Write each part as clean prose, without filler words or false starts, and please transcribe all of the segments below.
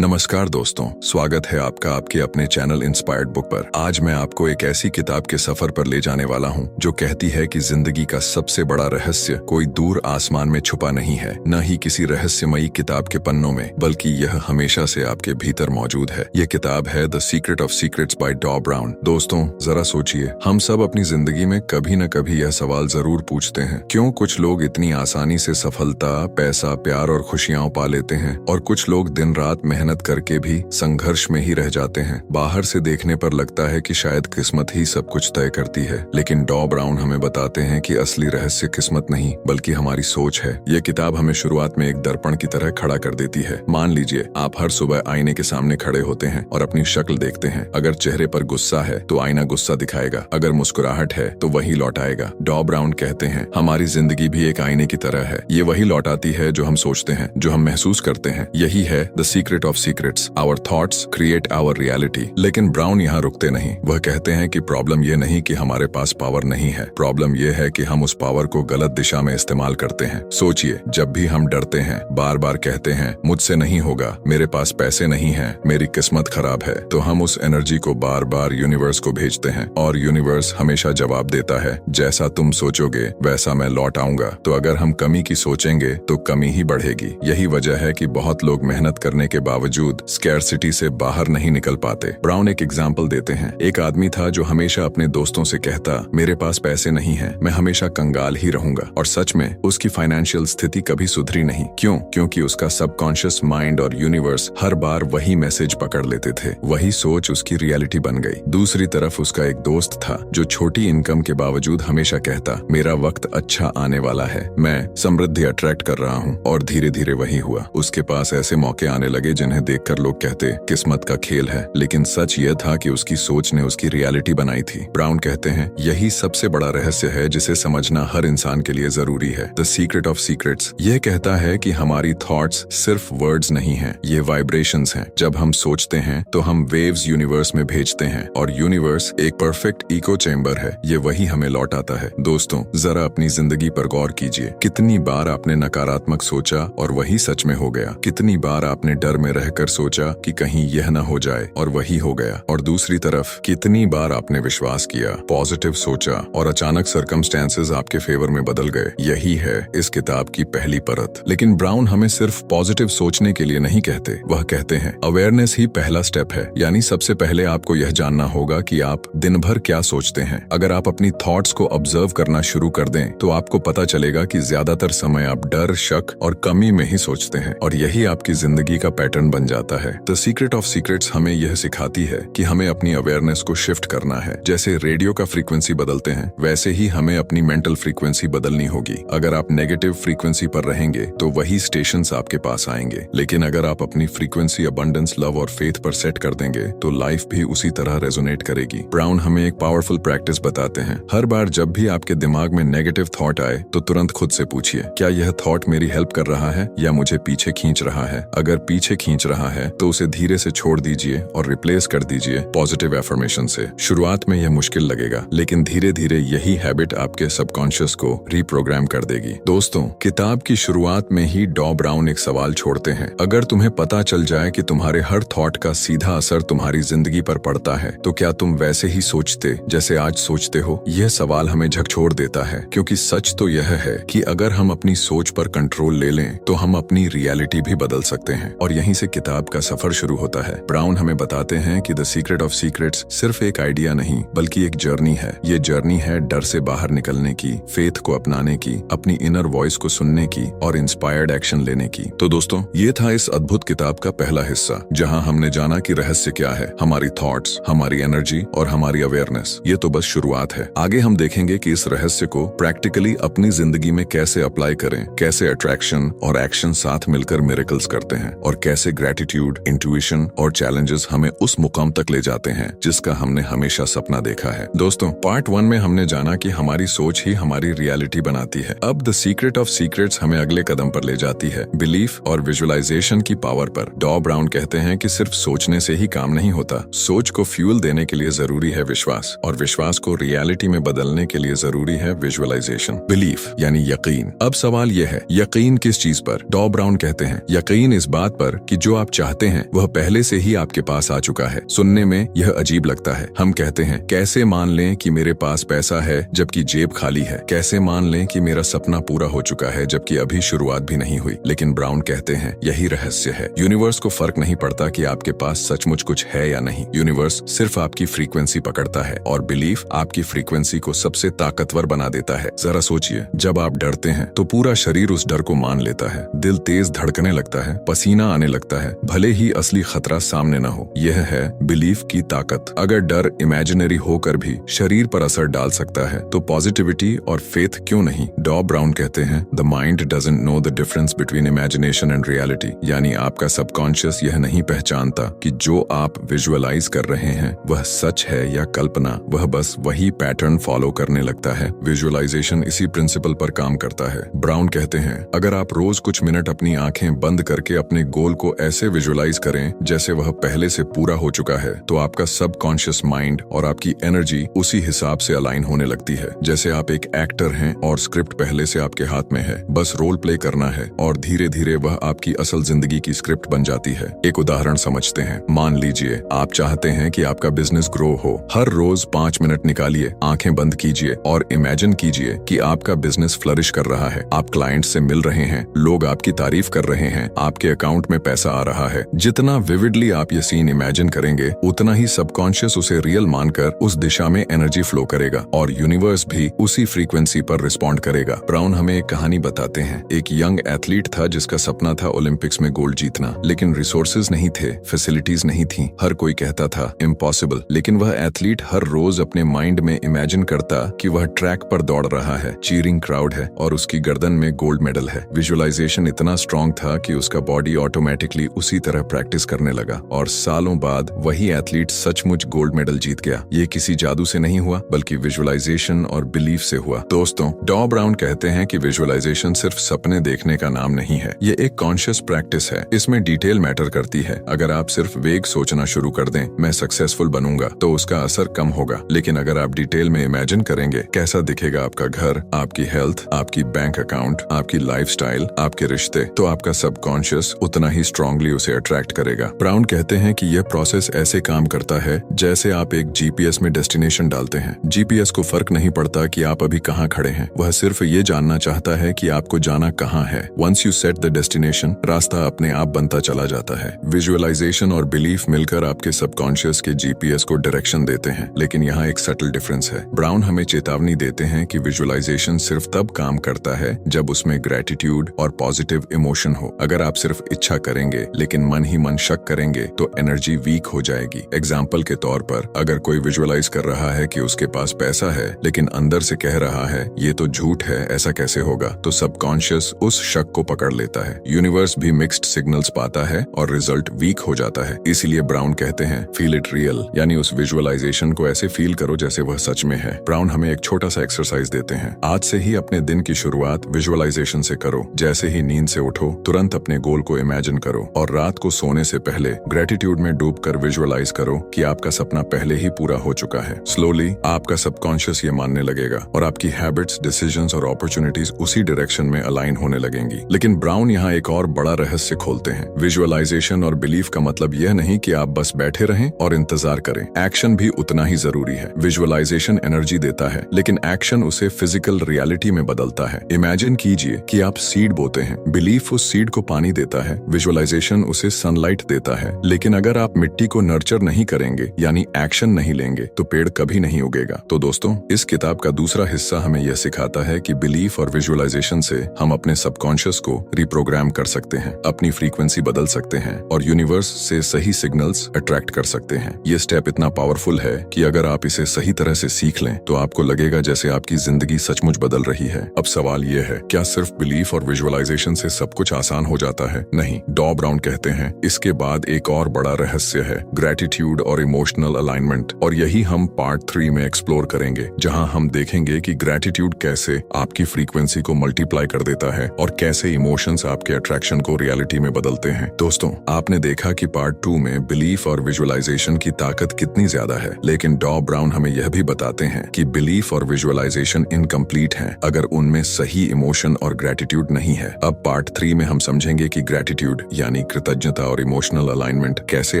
नमस्कार दोस्तों, स्वागत है आपका आपके अपने चैनल इंस्पायर्ड बुक पर। आज मैं आपको एक ऐसी किताब के सफर पर ले जाने वाला हूं जो कहती है कि जिंदगी का सबसे बड़ा रहस्य कोई दूर आसमान में छुपा नहीं है, न ही किसी रहस्यमयी किताब के पन्नों में, बल्कि यह हमेशा से आपके भीतर मौजूद है। यह किताब है the secret of secrets by डॉ ब्राउन। दोस्तों, जरा सोचिए, हम सब अपनी जिंदगी में कभी न कभी यह सवाल जरूर पूछते हैं, क्यों कुछ लोग इतनी आसानी से सफलता, पैसा, प्यार और खुशियां पा लेते हैं और कुछ लोग दिन रात मेहनत करके भी संघर्ष में ही रह जाते हैं। बाहर से देखने पर लगता है कि शायद किस्मत ही सब कुछ तय करती है, लेकिन डॉ ब्राउन हमें बताते हैं कि असली रहस्य किस्मत नहीं बल्कि हमारी सोच है। यह किताब हमें शुरुआत में एक दर्पण की तरह खड़ा कर देती है। मान लीजिए आप हर सुबह आईने के सामने खड़े होते हैं और अपनी शक्ल देखते हैं। अगर चेहरे पर गुस्सा है तो आईना गुस्सा दिखाएगा, अगर मुस्कुराहट है तो वही लौटाएगा। डॉ ब्राउन कहते हैं हमारी जिंदगी भी एक आईने की तरह है। ये वही लौटाती है जो हम सोचते हैं, जो हम महसूस करते हैं। यही है the secret of secrets. Our thoughts create our reality. लेकिन ब्राउन यहाँ रुकते नहीं। वह कहते हैं कि प्रॉब्लम ये नहीं कि हमारे पास पावर नहीं है, प्रॉब्लम ये है कि हम उस पावर को गलत दिशा में इस्तेमाल करते हैं। सोचिए, जब भी हम डरते हैं, बार बार कहते हैं मुझसे नहीं होगा, मेरे पास पैसे नहीं है, मेरी किस्मत खराब है, तो हम उस एनर्जी को बार बार यूनिवर्स को भेजते हैं और यूनिवर्स हमेशा जवाब देता है, जैसा तुम सोचोगे वैसा मैं लौट आऊंगा। तो अगर हम कमी की सोचेंगे तो कमी ही बढ़ेगी। यही वजह है कि बहुत लोग मेहनत करने के बावजूद स्कैरसिटी से बाहर नहीं निकल पाते। ब्राउन एक एग्जाम्पल देते हैं। एक आदमी था जो हमेशा अपने दोस्तों से कहता, मेरे पास पैसे नहीं है, मैं हमेशा कंगाल ही रहूंगा। और सच में उसकी फाइनेंशियल स्थिति कभी सुधरी नहीं। क्यों? क्योंकि उसका सबकॉन्शियस माइंड और यूनिवर्स हर बार वही मैसेज पकड़ लेते थे। वही सोच उसकी रियलिटी बन गई। दूसरी तरफ उसका एक दोस्त था जो छोटी इनकम के बावजूद हमेशा कहता, मेरा वक्त अच्छा आने वाला है, मैं समृद्धि अट्रैक्ट कर रहा हूँ। और धीरे धीरे वही हुआ। उसके पास ऐसे मौके आने लगे जिन्हें देखकर लोग कहते किस्मत का खेल है, लेकिन सच यह था कि उसकी सोच ने उसकी रियलिटी बनाई थी। ब्राउन कहते हैं यही सबसे बड़ा रहस्य है जिसे समझना हर इंसान के लिए जरूरी है। द सीक्रेट ऑफ सीक्रेट्स यह कहता है कि हमारी थॉट्स सिर्फ वर्ड्स नहीं हैं, ये वाइब्रेशंस हैं। जब हम सोचते हैं तो हम वेव्स यूनिवर्स में भेजते हैं और यूनिवर्स एक परफेक्ट इको चेंबर है, ये वही हमें लौट आता है। दोस्तों, जरा अपनी जिंदगी पर गौर कीजिए। कितनी बार आपने नकारात्मक सोचा और वही सच में हो गया? कितनी बार आपने डर में रहकर सोचा कि कहीं यह न हो जाए और वही हो गया? और दूसरी तरफ कितनी बार आपने विश्वास किया, पॉजिटिव सोचा और अचानक सर्कमस्टेंसेस आपके फेवर में बदल गए? यही है इस किताब की पहली परत। लेकिन ब्राउन हमें सिर्फ पॉजिटिव सोचने के लिए नहीं कहते। वह कहते हैं अवेयरनेस ही पहला स्टेप है। यानी सबसे पहले आपको यह जानना होगा कि आप दिन भर क्या सोचते हैं। अगर आप अपनी थॉट्स को ऑब्जर्व करना शुरू कर दें तो आपको पता चलेगा कि ज्यादातर समय आप डर, शक और कमी में ही सोचते हैं और यही आपकी जिंदगी का पैटर्न बन जाता है। द सीक्रेट ऑफ सीक्रेट्स हमें यह सिखाती है कि हमें अपनी अवेयरनेस को शिफ्ट करना है। जैसे रेडियो का फ्रीक्वेंसी बदलते हैं, वैसे ही हमें अपनी मेंटल फ्रीक्वेंसी बदलनी होगी। अगर आप नेगेटिव फ्रीक्वेंसी पर रहेंगे तो वही स्टेशंस आपके पास आएंगे, लेकिन अगर आप अपनी फ्रीक्वेंसी अबंडेंस, लव और फेथ पर सेट कर देंगे तो लाइफ भी उसी तरह रेजोनेट करेगी। ब्राउन हमें एक पावरफुल प्रैक्टिस बताते हैं। हर बार जब भी आपके दिमाग में नेगेटिव थॉट आए तो तुरंत खुद से पूछिए, क्या यह थॉट मेरी हेल्प कर रहा है या मुझे पीछे खींच रहा है? अगर पीछे खींच रहा है तो उसे धीरे से छोड़ दीजिए और रिप्लेस कर दीजिए पॉजिटिव एफर्मेशन से। शुरुआत में यह मुश्किल लगेगा, लेकिन धीरे धीरे यही हैबिट आपके सबकॉन्शियस को रीप्रोग्राम कर देगी। दोस्तों, किताब की शुरुआत में ही डॉ ब्राउन एक सवाल छोड़ते हैं। अगर तुम्हें पता चल जाए कि तुम्हारे हर थॉट का सीधा असर तुम्हारी जिंदगी पर पड़ता है, तो क्या तुम वैसे ही सोचते जैसे आज सोचते हो? यह सवाल हमें झकझोर देता है, क्योंकि सच तो यह है कि अगर हम अपनी सोच पर कंट्रोल ले लें तो हम अपनी रियलिटी भी बदल सकते हैं। और यहीं से किताब का सफर शुरू होता है। ब्राउन हमें बताते हैं कि द सीक्रेट ऑफ सीक्रेट्स सिर्फ एक आइडिया नहीं बल्कि एक जर्नी है। ये जर्नी है डर से बाहर निकलने की, फेथ को अपनाने की, अपनी इनर वॉइस को सुनने की और इंस्पायर्ड एक्शन लेने की। तो दोस्तों, ये था इस अद्भुत किताब का पहला हिस्सा, जहां हमने जाना कि रहस्य क्या है, हमारी थॉट्स, हमारी एनर्जी और हमारी अवेयरनेस। ये तो बस शुरुआत है। आगे हम देखेंगे कि इस रहस्य को प्रैक्टिकली अपनी जिंदगी में कैसे अप्लाई करें, कैसे अट्रैक्शन और एक्शन साथ मिलकर मिरेकल्स करते हैं और कैसे ग्रेटिट्यूड, इंट्यूशन और चैलेंजेस हमें उस मुकाम तक ले जाते हैं जिसका हमने हमेशा सपना देखा है। दोस्तों, पार्ट 1 में हमने जाना कि हमारी सोच ही हमारी रियलिटी बनाती है। अब द सीक्रेट ऑफ सीक्रेट्स हमें अगले कदम पर ले जाती है, बिलीफ और विजुअलाइजेशन की पावर पर। डॉ ब्राउन कहते हैं कि सिर्फ सोचने से ही काम नहीं होता, सोच को फ्यूल देने के लिए जरूरी है विश्वास, और विश्वास को रियलिटी में बदलने के लिए जरूरी है विजुअलाइजेशन, बिलीफ यानी यकीन। अब सवाल यह है, यकीन किस चीज पर? डॉ ब्राउन कहते हैं यकीन इस बात पर कि जो जो आप चाहते हैं वह पहले से ही आपके पास आ चुका है। सुनने में यह अजीब लगता है। हम कहते हैं, कैसे मान लें कि मेरे पास पैसा है जबकि जेब खाली है? कैसे मान लें कि मेरा सपना पूरा हो चुका है जबकि अभी शुरुआत भी नहीं हुई? लेकिन ब्राउन कहते हैं, यही रहस्य है। यूनिवर्स को फर्क नहीं पड़ता कि आपके पास सचमुच कुछ है या नहीं। यूनिवर्स सिर्फ आपकी फ्रीक्वेंसी पकड़ता है और बिलीफ आपकी फ्रीक्वेंसी को सबसे ताकतवर बना देता है। जरा सोचिए, जब आप डरते हैं तो पूरा शरीर उस डर को मान लेता है। दिल तेज धड़कने लगता है, पसीना आने लगता है, भले ही असली खतरा सामने न हो। यह है बिलीफ की ताकत। अगर डर इमेजिनरी होकर भी शरीर पर असर डाल सकता है तो पॉजिटिविटी और फेथ क्यों नहीं? डॉ ब्राउन कहते हैं, the mind doesn't know the difference between imagination and reality. यानी आपका सबकॉन्शियस यह नहीं पहचानता कि जो आप विजुअलाइज कर रहे हैं वह सच है या कल्पना। वह बस वही पैटर्न फॉलो करने लगता है। विजुअलाइजेशन इसी प्रिंसिपल पर काम करता है। ब्राउन कहते हैं, अगर आप रोज कुछ मिनट अपनी आंखें बंद करके अपने गोल को ऐसे विजुअलाइज करें जैसे वह पहले से पूरा हो चुका है, तो आपका सबकॉन्शियस माइंड और आपकी एनर्जी उसी हिसाब से अलाइन होने लगती है। जैसे आप एक एक्टर हैं और स्क्रिप्ट पहले से आपके हाथ में है, बस रोल प्ले करना है और धीरे धीरे वह आपकी असल जिंदगी की स्क्रिप्ट बन जाती है। एक उदाहरण समझते हैं। मान लीजिए आप चाहते हैं कि आपका बिजनेस ग्रो हो। हर रोज 5 मिनट निकालिए, आंखें बंद कीजिए और इमेजिन कीजिए कि आपका बिजनेस फ्लरिश कर रहा है। आप क्लाइंट से मिल रहे हैं, लोग आपकी तारीफ कर रहे हैं, आपके अकाउंट में पैसा आ रहा है। जितना विविडली आप ये सीन इमेजिन करेंगे, उतना ही सबकॉन्शियस उसे रियल मानकर उस दिशा में एनर्जी फ्लो करेगा और यूनिवर्स भी उसी फ्रीक्वेंसी पर रिस्पॉन्ड करेगा। ब्राउन हमें एक कहानी बताते हैं। एक यंग एथलीट था जिसका सपना था ओलंपिक्स में गोल्ड जीतना, लेकिन रिसोर्सेज नहीं थे, फैसिलिटीज नहीं थी। हर कोई कहता था इम्पॉसिबल, लेकिन वह एथलीट हर रोज अपने माइंड में इमेजिन करता कि वह ट्रैक पर दौड़ रहा है, चीरिंग क्राउड है और उसकी गर्दन में गोल्ड मेडल है। विजुअलाइजेशन इतना स्ट्रॉन्ग था कि उसका बॉडी ऑटोमेटिकली उसी तरह प्रैक्टिस करने लगा और सालों बाद वही एथलीट सचमुच गोल्ड मेडल जीत गया। ये किसी जादू से नहीं हुआ, बल्कि विजुअलाइजेशन और बिलीफ से हुआ। दोस्तों, डॉ ब्राउन कहते हैं कि विजुअलाइजेशन सिर्फ सपने देखने का नाम नहीं है, ये एक कॉन्शियस प्रैक्टिस है। इसमें डिटेल मैटर करती है। अगर आप सिर्फ वेग सोचना शुरू कर दें, मैं सक्सेसफुल बनूंगा, तो उसका असर कम होगा। लेकिन अगर आप डिटेल में इमेजिन करेंगे कैसा दिखेगा आपका घर, आपकी हेल्थ, आपकी बैंक अकाउंट, आपकी लाइफस्टाइल, आपके रिश्ते, तो आपका सबकॉन्शियस उतना ही स्ट्रांगली उसे अट्रैक्ट करेगा। ब्राउन कहते हैं कि यह प्रोसेस ऐसे काम करता है जैसे आप एक जीपीएस में डेस्टिनेशन डालते हैं। जीपीएस को फर्क नहीं पड़ता कि आप अभी कहाँ खड़े हैं, वह सिर्फ ये जानना चाहता है कि आपको जाना कहाँ है। Once you set the destination, रास्ता अपने आप बनता चला जाता है। विजुअलाइजेशन और बिलीफ मिलकर आपके सबकॉन्शियस के जीपीएस को डायरेक्शन देते हैं। लेकिन यहाँ एक सटल डिफरेंस है। ब्राउन हमें चेतावनी देते हैं कि विजुअलाइजेशन सिर्फ तब काम करता है जब उसमें ग्रेटिट्यूड और पॉजिटिव इमोशन हो। अगर आप सिर्फ इच्छा करेंगे लेकिन मन ही मन शक करेंगे तो एनर्जी वीक हो जाएगी। एग्जाम्पल के तौर पर, अगर कोई विजुअलाइज कर रहा है कि उसके पास पैसा है लेकिन अंदर से कह रहा है ये तो झूठ है, ऐसा कैसे होगा, तो सबकॉन्शियस उस शक को पकड़ लेता है। यूनिवर्स भी मिक्स्ड सिग्नल्स पाता है और रिजल्ट वीक हो जाता है। इसीलिए ब्राउन कहते हैं, फील इट रियल, यानी उस विजुअलाइजेशन को ऐसे फील करो जैसे वह सच में है। ब्राउन हमें एक छोटा सा एक्सरसाइज देते हैं। आज से ही अपने दिन की शुरुआत विजुअलाइजेशन से करो। जैसे ही नींद से उठो, तुरंत अपने गोल को इमेजिन करो और रात को सोने से पहले ग्रेटिट्यूड में डूबकर विजुअलाइज करो कि आपका सपना पहले ही पूरा हो चुका है। स्लोली आपका सबकॉन्शियस ये मानने लगेगा और आपकी हैबिट्स, डिसीजंस और अपॉर्चुनिटीज उसी डायरेक्शन में अलाइन होने लगेंगी। लेकिन ब्राउन यहाँ एक और बड़ा रहस्य खोलते हैं। विजुअलाइजेशन और बिलीफ का मतलब यह नहीं कि आप बस बैठे रहें और इंतजार करें। एक्शन भी उतना ही जरूरी है। विजुअलाइजेशन एनर्जी देता है, लेकिन एक्शन उसे फिजिकल रियलिटी में बदलता है। इमेजिन कीजिए कि आप सीड बोते हैं, बिलीफ उस सीड को पानी देता है, विजुअलाइजेशन उसे सनलाइट देता है। लेकिन अगर आप मिट्टी को नर्चर नहीं करेंगे, यानी एक्शन नहीं लेंगे, तो पेड़ कभी नहीं उगेगा। तो दोस्तों, इस किताब का दूसरा हिस्सा हमें यह सिखाता है कि बिलीफ और विजुअलाइजेशन से हम अपने सबकॉन्शियस को रिप्रोग्राम कर सकते हैं, अपनी फ्रीक्वेंसी बदल सकते हैं और यूनिवर्स से सही सिग्नल्स अट्रैक्ट कर सकते हैं। ये स्टेप इतना पावरफुल है कि अगर आप इसे सही तरह से सीख लें तो आपको लगेगा जैसे आपकी जिंदगी सचमुच बदल रही है। अब सवाल ये है, क्या सिर्फ बिलीफ और विजुअलाइजेशन से सब कुछ आसान हो जाता है? नहीं। डॉ ब्राउन कहते हैं, इसके बाद एक और बड़ा रहस्य है, ग्रेटिट्यूड और इमोशनल अलाइनमेंट। और यही हम पार्ट 3 में एक्सप्लोर करेंगे, जहां हम देखेंगे कि ग्रेटिट्यूड कैसे आपकी फ्रीक्वेंसी को मल्टीप्लाई कर देता है और कैसे इमोशंस आपके अट्रैक्शन को रियलिटी में बदलते हैं। दोस्तों, आपने देखा कि पार्ट 2 में बिलीफ और विजुअलाइजेशन की ताकत कितनी ज्यादा है, लेकिन डॉ ब्राउन हमें यह भी बताते हैं कि बिलीफ और विजुअलाइजेशन इनकम्प्लीट हैं अगर उनमें सही इमोशन और ग्रेटिट्यूड नहीं है। अब पार्ट 3 में हम समझेंगे कि ग्रेटिट्यूड यानी यानी कृतज्ञता और इमोशनल अलाइनमेंट कैसे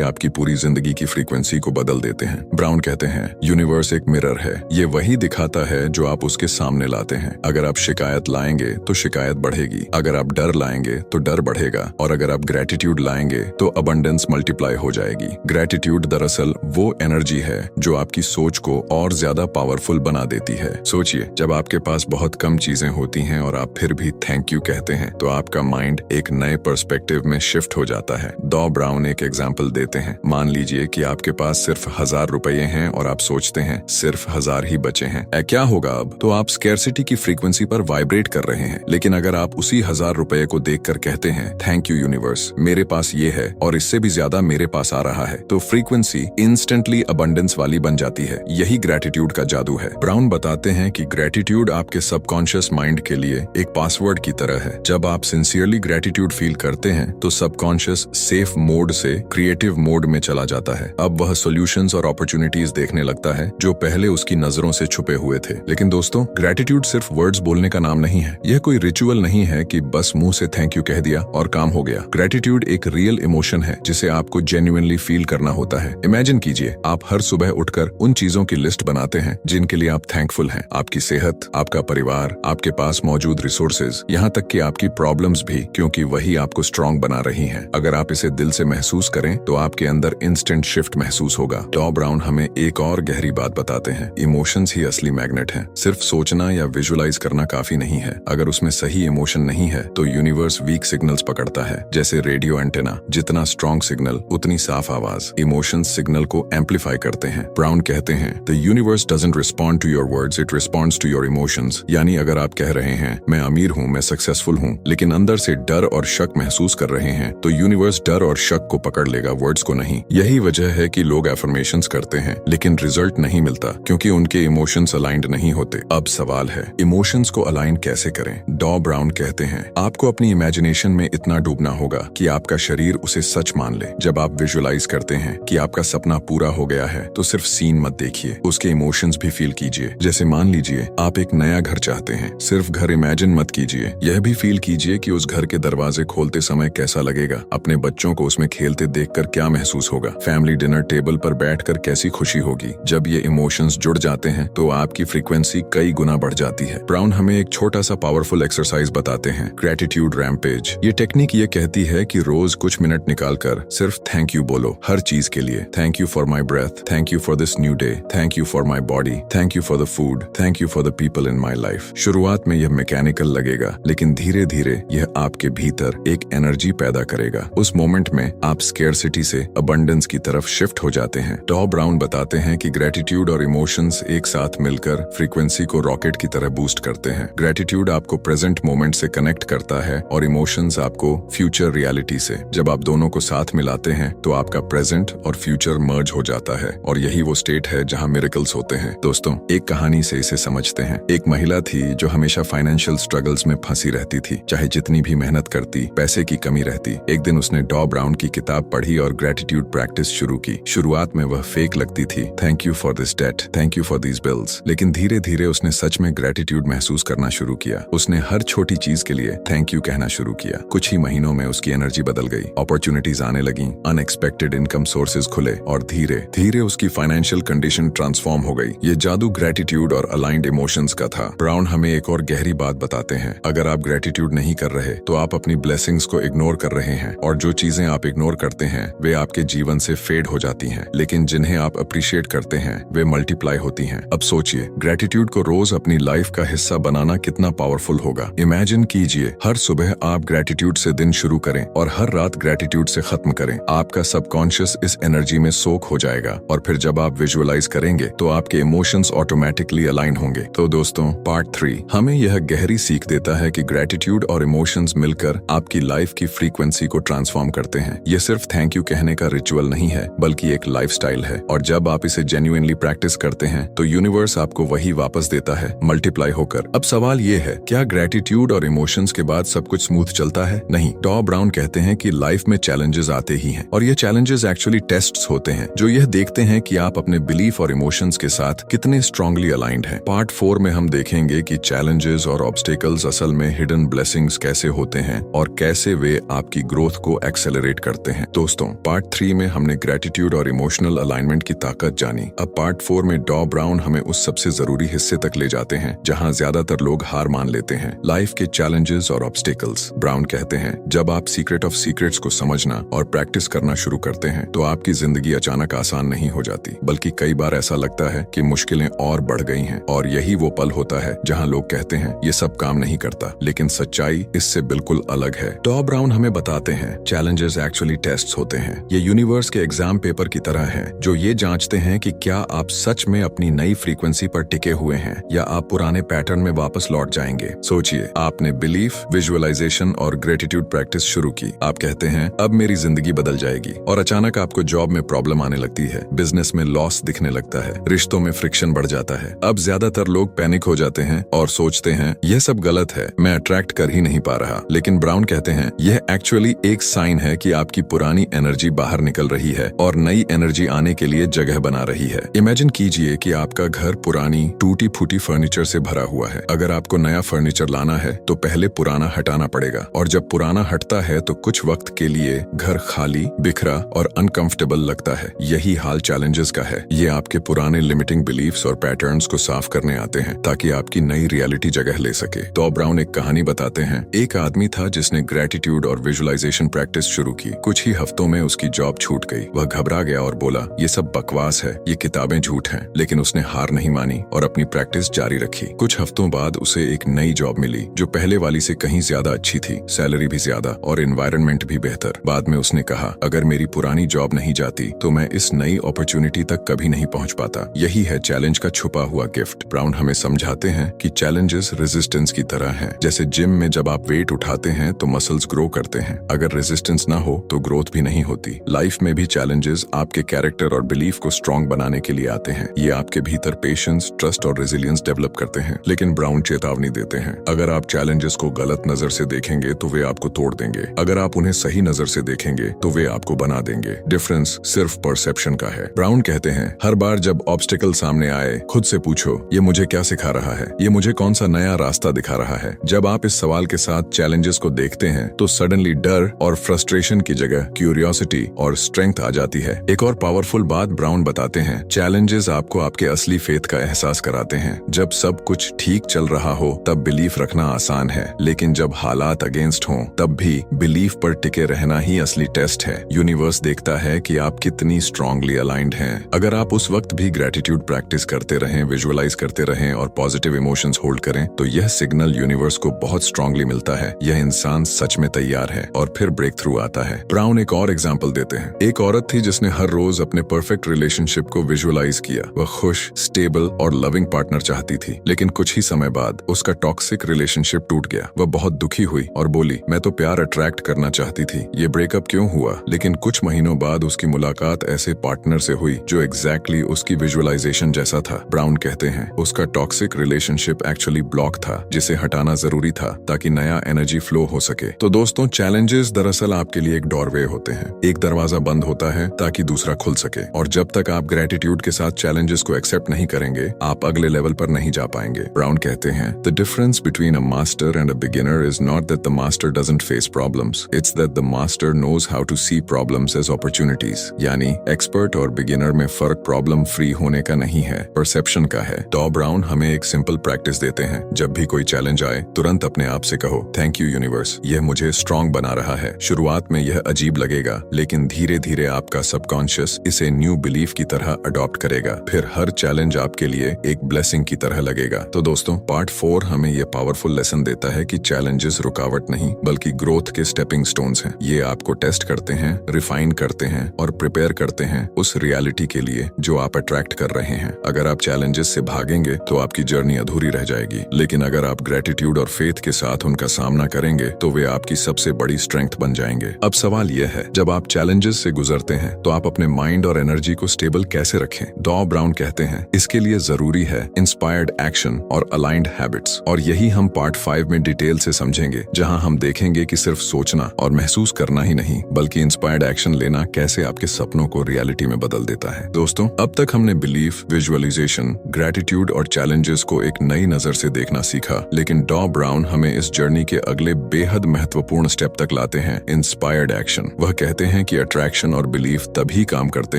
आपकी पूरी जिंदगी की फ्रीक्वेंसी को बदल देते हैं। ब्राउन कहते हैं यूनिवर्स एक मिरर है, ये वही दिखाता है जो आप उसके सामने लाते हैं। अगर आप शिकायत लाएंगे तो शिकायत बढ़ेगी, अगर आप डर लाएंगे तो डर बढ़ेगा, और अगर आप ग्रेटिट्यूड लाएंगे तो अबंडेंस मल्टीप्लाई हो जाएगी। ग्रेटिट्यूड दरअसल वो एनर्जी है जो आपकी सोच को और ज्यादा पावरफुल बना देती है। सोचिए, जब आपके पास बहुत कम चीजें होती हैं और आप फिर भी थैंक यू कहते हैं तो आपका माइंड एक नए पर्सपेक्टिव में शिफ्ट हो जाता है। डॉ ब्राउन एक एग्जाम्पल देते हैं। मान लीजिए कि आपके पास सिर्फ 1000 रुपये हैं और आप सोचते हैं सिर्फ 1000 ही बचे हैं, क्या होगा अब? तो आप स्कैर्सिटी की फ्रीक्वेंसी पर वाइब्रेट कर रहे हैं। लेकिन अगर आप उसी 1000 रुपये को देखकर कहते हैं थैंक यू यूनिवर्स, मेरे पास ये है और इससे भी ज्यादा मेरे पास आ रहा है, तो फ्रीक्वेंसी इंस्टेंटली अबंडेंस वाली बन जाती है। यही ग्रेटिट्यूड का जादू है। ब्राउन बताते हैं कि ग्रेटिट्यूड आपके सबकॉन्शियस माइंड के लिए एक पासवर्ड की तरह है। जब आप सिंसियरली ग्रेटिट्यूड फील करते हैं तो सबकॉन्शियस सेफ मोड से क्रिएटिव मोड में चला जाता है। अब वह सॉल्यूशंस और अपॉर्चुनिटीज देखने लगता है जो पहले उसकी नजरों से छुपे हुए थे। लेकिन दोस्तों, ग्रेटिट्यूड सिर्फ वर्ड्स बोलने का नाम नहीं है। यह कोई रिचुअल नहीं है कि बस मुंह से थैंक यू कह दिया और काम हो गया। ग्रेटिट्यूड एक रियल इमोशन है जिसे आपको जेन्युइनली फील करना होता है। इमेजिन कीजिए, आप हर सुबह उठकर उन चीजों की लिस्ट बनाते हैं जिनके लिए आप थैंकफुल हैं। आपकी सेहत, आपका परिवार, आपके पास मौजूद रिसोर्सेज, यहाँ तक कि आपकी प्रॉब्लम्स भी, क्योंकि वही आपको स्ट्रॉन्ग बना रही हैं। अगर आप इसे दिल से महसूस करें तो आपके अंदर इंस्टेंट शिफ्ट महसूस होगा। डॉ ब्राउन हमें एक और गहरी बात बताते हैं, इमोशंस ही असली मैग्नेट हैं। सिर्फ सोचना या विजुअलाइज करना काफी नहीं है। अगर उसमें सही इमोशन नहीं है तो यूनिवर्स वीक सिग्नल्स पकड़ता है। जैसे रेडियो एंटेना, जितना स्ट्रॉन्ग सिग्नल उतनी साफ आवाज। इमोशंस सिग्नल को एम्पलीफाई करते हैं। ब्राउन कहते हैं the universe doesn't respond to your words, it responds to your emotions. यानी अगर आप कह रहे हैं मैं अमीर हूँ, मैं सक्सेसफुल हूँ, लेकिन अंदर से डर और शक महसूस कर रहे हैं, तो यूनिवर्स डर और शक को पकड़ लेगा, वर्ड्स को नहीं। यही वजह है कि लोग एफर्मेशंस करते हैं लेकिन रिजल्ट नहीं मिलता, क्योंकि उनके इमोशंस अलाइंड नहीं होते। अब सवाल है, इमोशंस को अलाइन कैसे करें? डॉ ब्राउन कहते हैं आपको अपनी इमेजिनेशन में इतना डूबना होगा कि आपका शरीर उसे सच मान ले। जब आप विजुअलाइज करते हैं कि आपका सपना पूरा हो गया है तो सिर्फ सीन मत देखिए, उसके इमोशंस भी फील कीजिए। जैसे मान लीजिए आप एक नया घर चाहते हैं, सिर्फ घर इमेजिन मत कीजिए, यह भी फील कीजिए कि उस घर के दरवाजे खोलते समय कैसा लगेगा, अपने बच्चों को उसमें खेलते देखकर क्या महसूस होगा, फैमिली डिनर टेबल पर बैठकर कैसी खुशी होगी। जब ये इमोशंस जुड़ जाते हैं तो आपकी फ्रीक्वेंसी कई गुना बढ़ जाती है। ब्राउन हमें एक छोटा सा पावरफुल एक्सरसाइज बताते हैं, ग्रेटिट्यूड रैम्पेज। ये टेक्निक ये कहती है कि रोज कुछ मिनट निकालकर सिर्फ थैंक यू बोलो, हर चीज के लिए। Thank you for my breath, thank you for this new day, thank you for my body, thank you for the food, thank you for the people in my life. शुरुआत में यह mechanical लगेगा, लेकिन धीरे धीरे यह आपके भीतर एक एनर्जी पैदा करेगा। उस मोमेंट में आप स्केर्सिटी से अबंडेंस की तरफ शिफ्ट हो जाते हैं। डॉ ब्राउन बताते हैं कि ग्रेटिट्यूड और इमोशंस एक साथ मिलकर फ्रीक्वेंसी को रॉकेट की तरह बूस्ट करते हैं। ग्रेटिट्यूड आपको प्रेजेंट मोमेंट से कनेक्ट करता है और इमोशंस आपको फ्यूचर रियलिटी से। जब आप दोनों को साथ मिलाते हैं तो आपका प्रेजेंट और फ्यूचर मर्ज हो जाता है, और यही वो स्टेट है जहां मिरेकल्स होते हैं। दोस्तों, एक कहानी से इसे समझते हैं। एक महिला थी जो हमेशा फाइनेंशियल स्ट्रगल्स में फंसी रहती थी। चाहे जितनी भी मेहनत करती, पैसे की कमी रहती। एक दिन उसने डॉ ब्राउन की किताब पढ़ी और ग्रेटिट्यूड प्रैक्टिस शुरू की। शुरुआत में वह फेक लगती थी, thank you for this debt, thank you for these bills. लेकिन धीरे धीरे उसने सच में ग्रेटिट्यूड महसूस करना शुरू किया। उसने हर छोटी चीज के लिए थैंक यू कहना शुरू किया। कुछ ही महीनों में उसकी एनर्जी बदल गई, अपॉर्चुनिटीज आने लगी, अनएक्सपेक्टेड इनकम सोर्सेज खुले, और धीरे धीरे उसकी फाइनेंशियल कंडीशन ट्रांसफॉर्म हो गई। ये जादू ग्रेटिट्यूड और अलाइंड इमोशंस का था। ब्राउन हमें एक और गहरी बात बताते हैं, अगर आप ग्रेटिट्यूड नहीं कर रहे तो आप अपनी ब्लेसिंग्स को इग्नोर कर रहे हैं, और जो चीजें आप इग्नोर करते हैं वे आपके जीवन से फेड हो जाती हैं, लेकिन जिन्हें आप अप्रिशिएट करते हैं वे मल्टीप्लाई होती हैं। अब सोचिए, ग्रेटिट्यूड को रोज अपनी लाइफ का हिस्सा बनाना कितना पावरफुल होगा। इमेजिन कीजिए, हर सुबह आप ग्रेटिट्यूड से दिन शुरू करें और हर रात ग्रेटिट्यूड से खत्म करें। आपका सबकॉन्शियस इस एनर्जी में सोक हो जाएगा, और फिर जब आप विजुअलाइज करेंगे तो आपके इमोशंस ऑटोमेटिकली अलाइन होंगे। तो दोस्तों, पार्ट 3 हमें यह गहरी सीख देता है कि ग्रेटिट्यूड और इमोशंस मिलकर आपकी लाइफ की फ्रीक्वेंसी को ट्रांसफॉर्म करते हैं। ये सिर्फ थैंक यू कहने का रिचुअल नहीं है, बल्कि एक लाइफस्टाइल है, और जब आप इसे जेन्युइनली प्रैक्टिस करते हैं तो यूनिवर्स आपको वही वापस देता है, मल्टीप्लाई होकर। अब सवाल ये है, क्या ग्रेटिट्यूड और इमोशंस के बाद सब कुछ स्मूथ चलता है? नहीं। डॉ ब्राउन कहते हैं कि लाइफ में चैलेंजेस आते ही हैं, और ये चैलेंजेस एक्चुअली टेस्ट्स होते हैं जो यह देखते हैं कि आप अपने बिलीफ और इमोशंस के साथ कितने स्ट्रांगली अलाइंड हैं। पार्ट 4 में हम देखेंगे कि चैलेंजेस और ऑब्स्टेकल्स असल में हिडन ब्लेसिंग्स कैसे होते हैं और कैसे वे आपकी आपकी ग्रोथ को एक्सेलरेट करते हैं। दोस्तों, पार्ट 3 में हमने ग्रेटिट्यूड और इमोशनल अलाइनमेंट की ताकत जानी। अब पार्ट 4 में डॉ ब्राउन हमें उस सबसे जरूरी हिस्से तक ले जाते हैं जहां ज्यादातर लोग हार मान लेते हैं, लाइफ के चैलेंजेस और ऑब्स्टिकल्स। ब्राउन कहते हैं, जब आप सीक्रेट ऑफ सीक्रेट्स को समझना और प्रैक्टिस करना शुरू करते हैं तो आपकी जिंदगी अचानक आसान नहीं हो जाती, बल्कि कई बार ऐसा लगता है कि मुश्किलें और बढ़ गई हैं। और यही वो पल होता है जहां लोग कहते हैं ये सब काम नहीं करता, लेकिन सच्चाई इससे बिल्कुल अलग है। डॉ ब्राउन हमें बताते हैं चैलेंजेस एक्चुअली टेस्ट्स होते हैं। ये यूनिवर्स के एग्जाम पेपर की तरह है जो ये जांचते हैं कि क्या आप सच में अपनी नई फ्रीक्वेंसी पर टिके हुए हैं या आप पुराने पैटर्न में वापस लौट जाएंगे। सोचिए, आपने बिलीफ, विजुअलाइजेशन और ग्रेटिट्यूड प्रैक्टिस शुरू की। आप कहते हैं अब मेरी जिंदगी बदल जाएगी, और अचानक आपको जॉब में प्रॉब्लम आने लगती है, बिजनेस में लॉस दिखने लगता है, रिश्तों में फ्रिक्शन बढ़ जाता है। अब ज्यादातर लोग पैनिक हो जाते हैं और सोचते हैं यह सब गलत है, मैं अट्रैक्ट कर ही नहीं पा रहा। लेकिन ब्राउन कहते हैं यह एक्चुअली एक साइन है कि आपकी पुरानी एनर्जी बाहर निकल रही है और नई एनर्जी आने के लिए जगह बना रही है। इमेजिन कीजिए कि आपका घर पुरानी टूटी फूटी फर्नीचर से भरा हुआ है। अगर आपको नया फर्नीचर लाना है तो पहले पुराना हटाना पड़ेगा, और जब पुराना हटता है तो कुछ वक्त के लिए घर खाली, बिखरा और अनकंफर्टेबल लगता है। यही हाल चैलेंजेस का है। ये आपके पुराने लिमिटिंग बिलीफ्स और पैटर्न्स को साफ करने आते हैं ताकि आपकी नई रियलिटी जगह ले सके। तो ब्राउन एक कहानी बताते हैं। एक आदमी था जिसने ग्रेटिट्यूड और विजुअलाइजेशन प्रैक्टिस शुरू की। कुछ ही हफ्तों में उसकी जॉब छूट गई। वह घबरा गया और बोला ये सब बकवास है, ये किताबें झूठ हैं। लेकिन उसने हार नहीं मानी और अपनी प्रैक्टिस जारी रखी। कुछ हफ्तों बाद उसे एक नई जॉब मिली जो पहले वाली से कहीं ज्यादा अच्छी थी, सैलरी भी ज्यादा और एनवायरनमेंट भी बेहतर। बाद में उसने कहा अगर मेरी पुरानी जॉब नहीं जाती तो मैं इस नई अपॉर्चुनिटी तक कभी नहीं पहुंच पाता। यही है चैलेंज का छुपा हुआ गिफ्ट। ब्राउन हमें समझाते हैं कि चैलेंजेस रेजिस्टेंस की तरह हैं। जैसे जिम में जब आप वेट उठाते हैं तो मसल्स ग्रो करते हैं, अगर रेजिस्टेंस ना हो तो ग्रोथ भी नहीं होती। लाइफ में भी चैलेंजेस आपके कैरेक्टर और बिलीफ को स्ट्रॉन्ग बनाने के लिए आते हैं। ये आपके भीतर पेशेंस, ट्रस्ट और रेजिलियंस डेवलप करते हैं। लेकिन ब्राउन चेतावनी देते हैं, अगर आप चैलेंजेस को गलत नजर से देखेंगे तो वे आपको तोड़ देंगे, अगर आप उन्हें सही नजर से देखेंगे तो वे आपको बना देंगे। डिफरेंस सिर्फ परसेप्शन का है। ब्राउन कहते हैं हर बार जब ऑब्स्टिकल सामने आए खुद से पूछो ये मुझे क्या सिखा रहा है, ये मुझे कौन सा नया रास्ता दिखा रहा है। जब आप इस सवाल के साथ चैलेंजेस को देखते हैं तो सडनली डर और फ्रस्ट्रेशन की जगह क्यूरियोसिटी और स्ट्रेंथ आ जाती है। एक और पावरफुल बात ब्राउन बताते हैं, चैलेंजेस आपको आपके असली फेथ का एहसास कराते हैं। जब सब कुछ ठीक चल रहा हो तब बिलीफ रखना आसान है, लेकिन जब हालात अगेंस्ट हों तब भी बिलीफ पर टिके रहना ही असली टेस्ट है। यूनिवर्स देखता है कि आप कितनी स्ट्रांगली अलाइंड हैं। अगर आप उस वक्त भी ग्रेटिट्यूड प्रैक्टिस करते रहें, विजुअलाइज करते रहें और पॉजिटिव इमोशंस होल्ड करें तो यह सिग्नल यूनिवर्स को बहुत स्ट्रांगली मिलता है, यह इंसान सच में तैयार है। और फिर ब्रेक थ्रू आता है। ब्राउन एक और एग्जाम्पल देते हैं। एक औरत थी जिसने हर रोज अपने परफेक्ट रिलेशनशिप को विजुअलाइज किया। वह खुश, स्टेबल और लविंग पार्टनर चाहती थी, लेकिन कुछ ही समय बाद उसका टॉक्सिक रिलेशनशिप टूट गया। वह बहुत दुखी हुई और बोली मैं तो प्यार अट्रैक्ट करना चाहती थी, ये ब्रेकअप क्यों हुआ। लेकिन कुछ महीनों बाद उसकी मुलाकात ऐसे पार्टनर से हुई जो एग्जैक्टली उसकी विजुअलाइजेशन जैसा था। ब्राउन कहते हैं उसका टॉक्सिक रिलेशनशिप एक्चुअली ब्लॉक था जिसे हटाना जरूरी था ताकि नया एनर्जी फ्लो हो सके। तो दोस्तों, चैलेंजेस दरअसल आपके लिए एक डोरवे होते हैं। एक दरवाजा बंद होता है ताकि दूसरा खुल सके, और जब तक आप ग्रेटिट्यूड के साथ चैलेंजेस को एक्सेप्ट नहीं करेंगे आप अगले लेवल पर नहीं जा पाएंगे। ब्राउन कहते हैं the difference between a master and a beginner is not that the master doesn't face problems, it's that the master knows how to see problems as opportunities. यानी एक्सपर्ट और बिगिनर में फर्क प्रॉब्लम फ्री होने का नहीं है, perception का है। डॉ ब्राउन हमें एक सिंपल प्रैक्टिस देते हैं, जब भी कोई चैलेंज आए तुरंत अपने आप से कहो थैंक यू यूनिवर्स, यह मुझे स्ट्रांग बना रहा है। शुरुआत में यह अजीब लगेगा, लेकिन धीरे धीरे आपका सबकॉन्शियस इसे न्यू बिलीफ की तरह अडॉप्ट करेगा। फिर हर चैलेंज आपके लिए एक ब्लेसिंग की तरह लगेगा। तो दोस्तों, पार्ट 4 हमें यह पावरफुल लेसन देता है कि चैलेंजेस रुकावट नहीं बल्कि ग्रोथ के स्टेपिंग स्टोन्स हैं। ये आपको टेस्ट करते हैं, रिफाइन करते हैं और प्रिपेयर करते हैं उस रियलिटी के लिए जो आप अट्रैक्ट कर रहे हैं। अगर आप चैलेंजेस से भागेंगे तो आपकी जर्नी अधूरी रह जाएगी, लेकिन अगर आप ग्रेटिट्यूड और फेथ के साथ उनका सामना करेंगे तो वे आपकी सबसे बड़ी स्ट्रेंथ बन जाएंगे। अब सवाल यह है, जब आप चैलेंजेस से गुजरते हैं तो आप अपने माइंड और एनर्जी को स्टेबल कैसे रखें। डॉ ब्राउन कहते हैं इसके लिए जरूरी है इंस्पायर्ड एक्शन और अलाइंड हैबिट्स, और यही हम पार्ट 5 में डिटेल से समझेंगे, जहां हम देखेंगे कि सिर्फ सोचना और महसूस करना ही नहीं बल्कि इंस्पायर्ड एक्शन लेना कैसे आपके सपनों को रियलिटी में बदल देता है। दोस्तों, अब तक हमने बिलीफ, विजुअलाइजेशन, ग्रेटिट्यूड और चैलेंजेस को एक नई नजर से देखना सीखा, लेकिन डॉ ब्राउन हमें इस जर्नी के अगले बेहद महत्वपूर्ण स्टेप तक तक लाते हैं इंस्पायर्ड एक्शन। वह कहते हैं कि अट्रैक्शन और बिलीफ तभी काम करते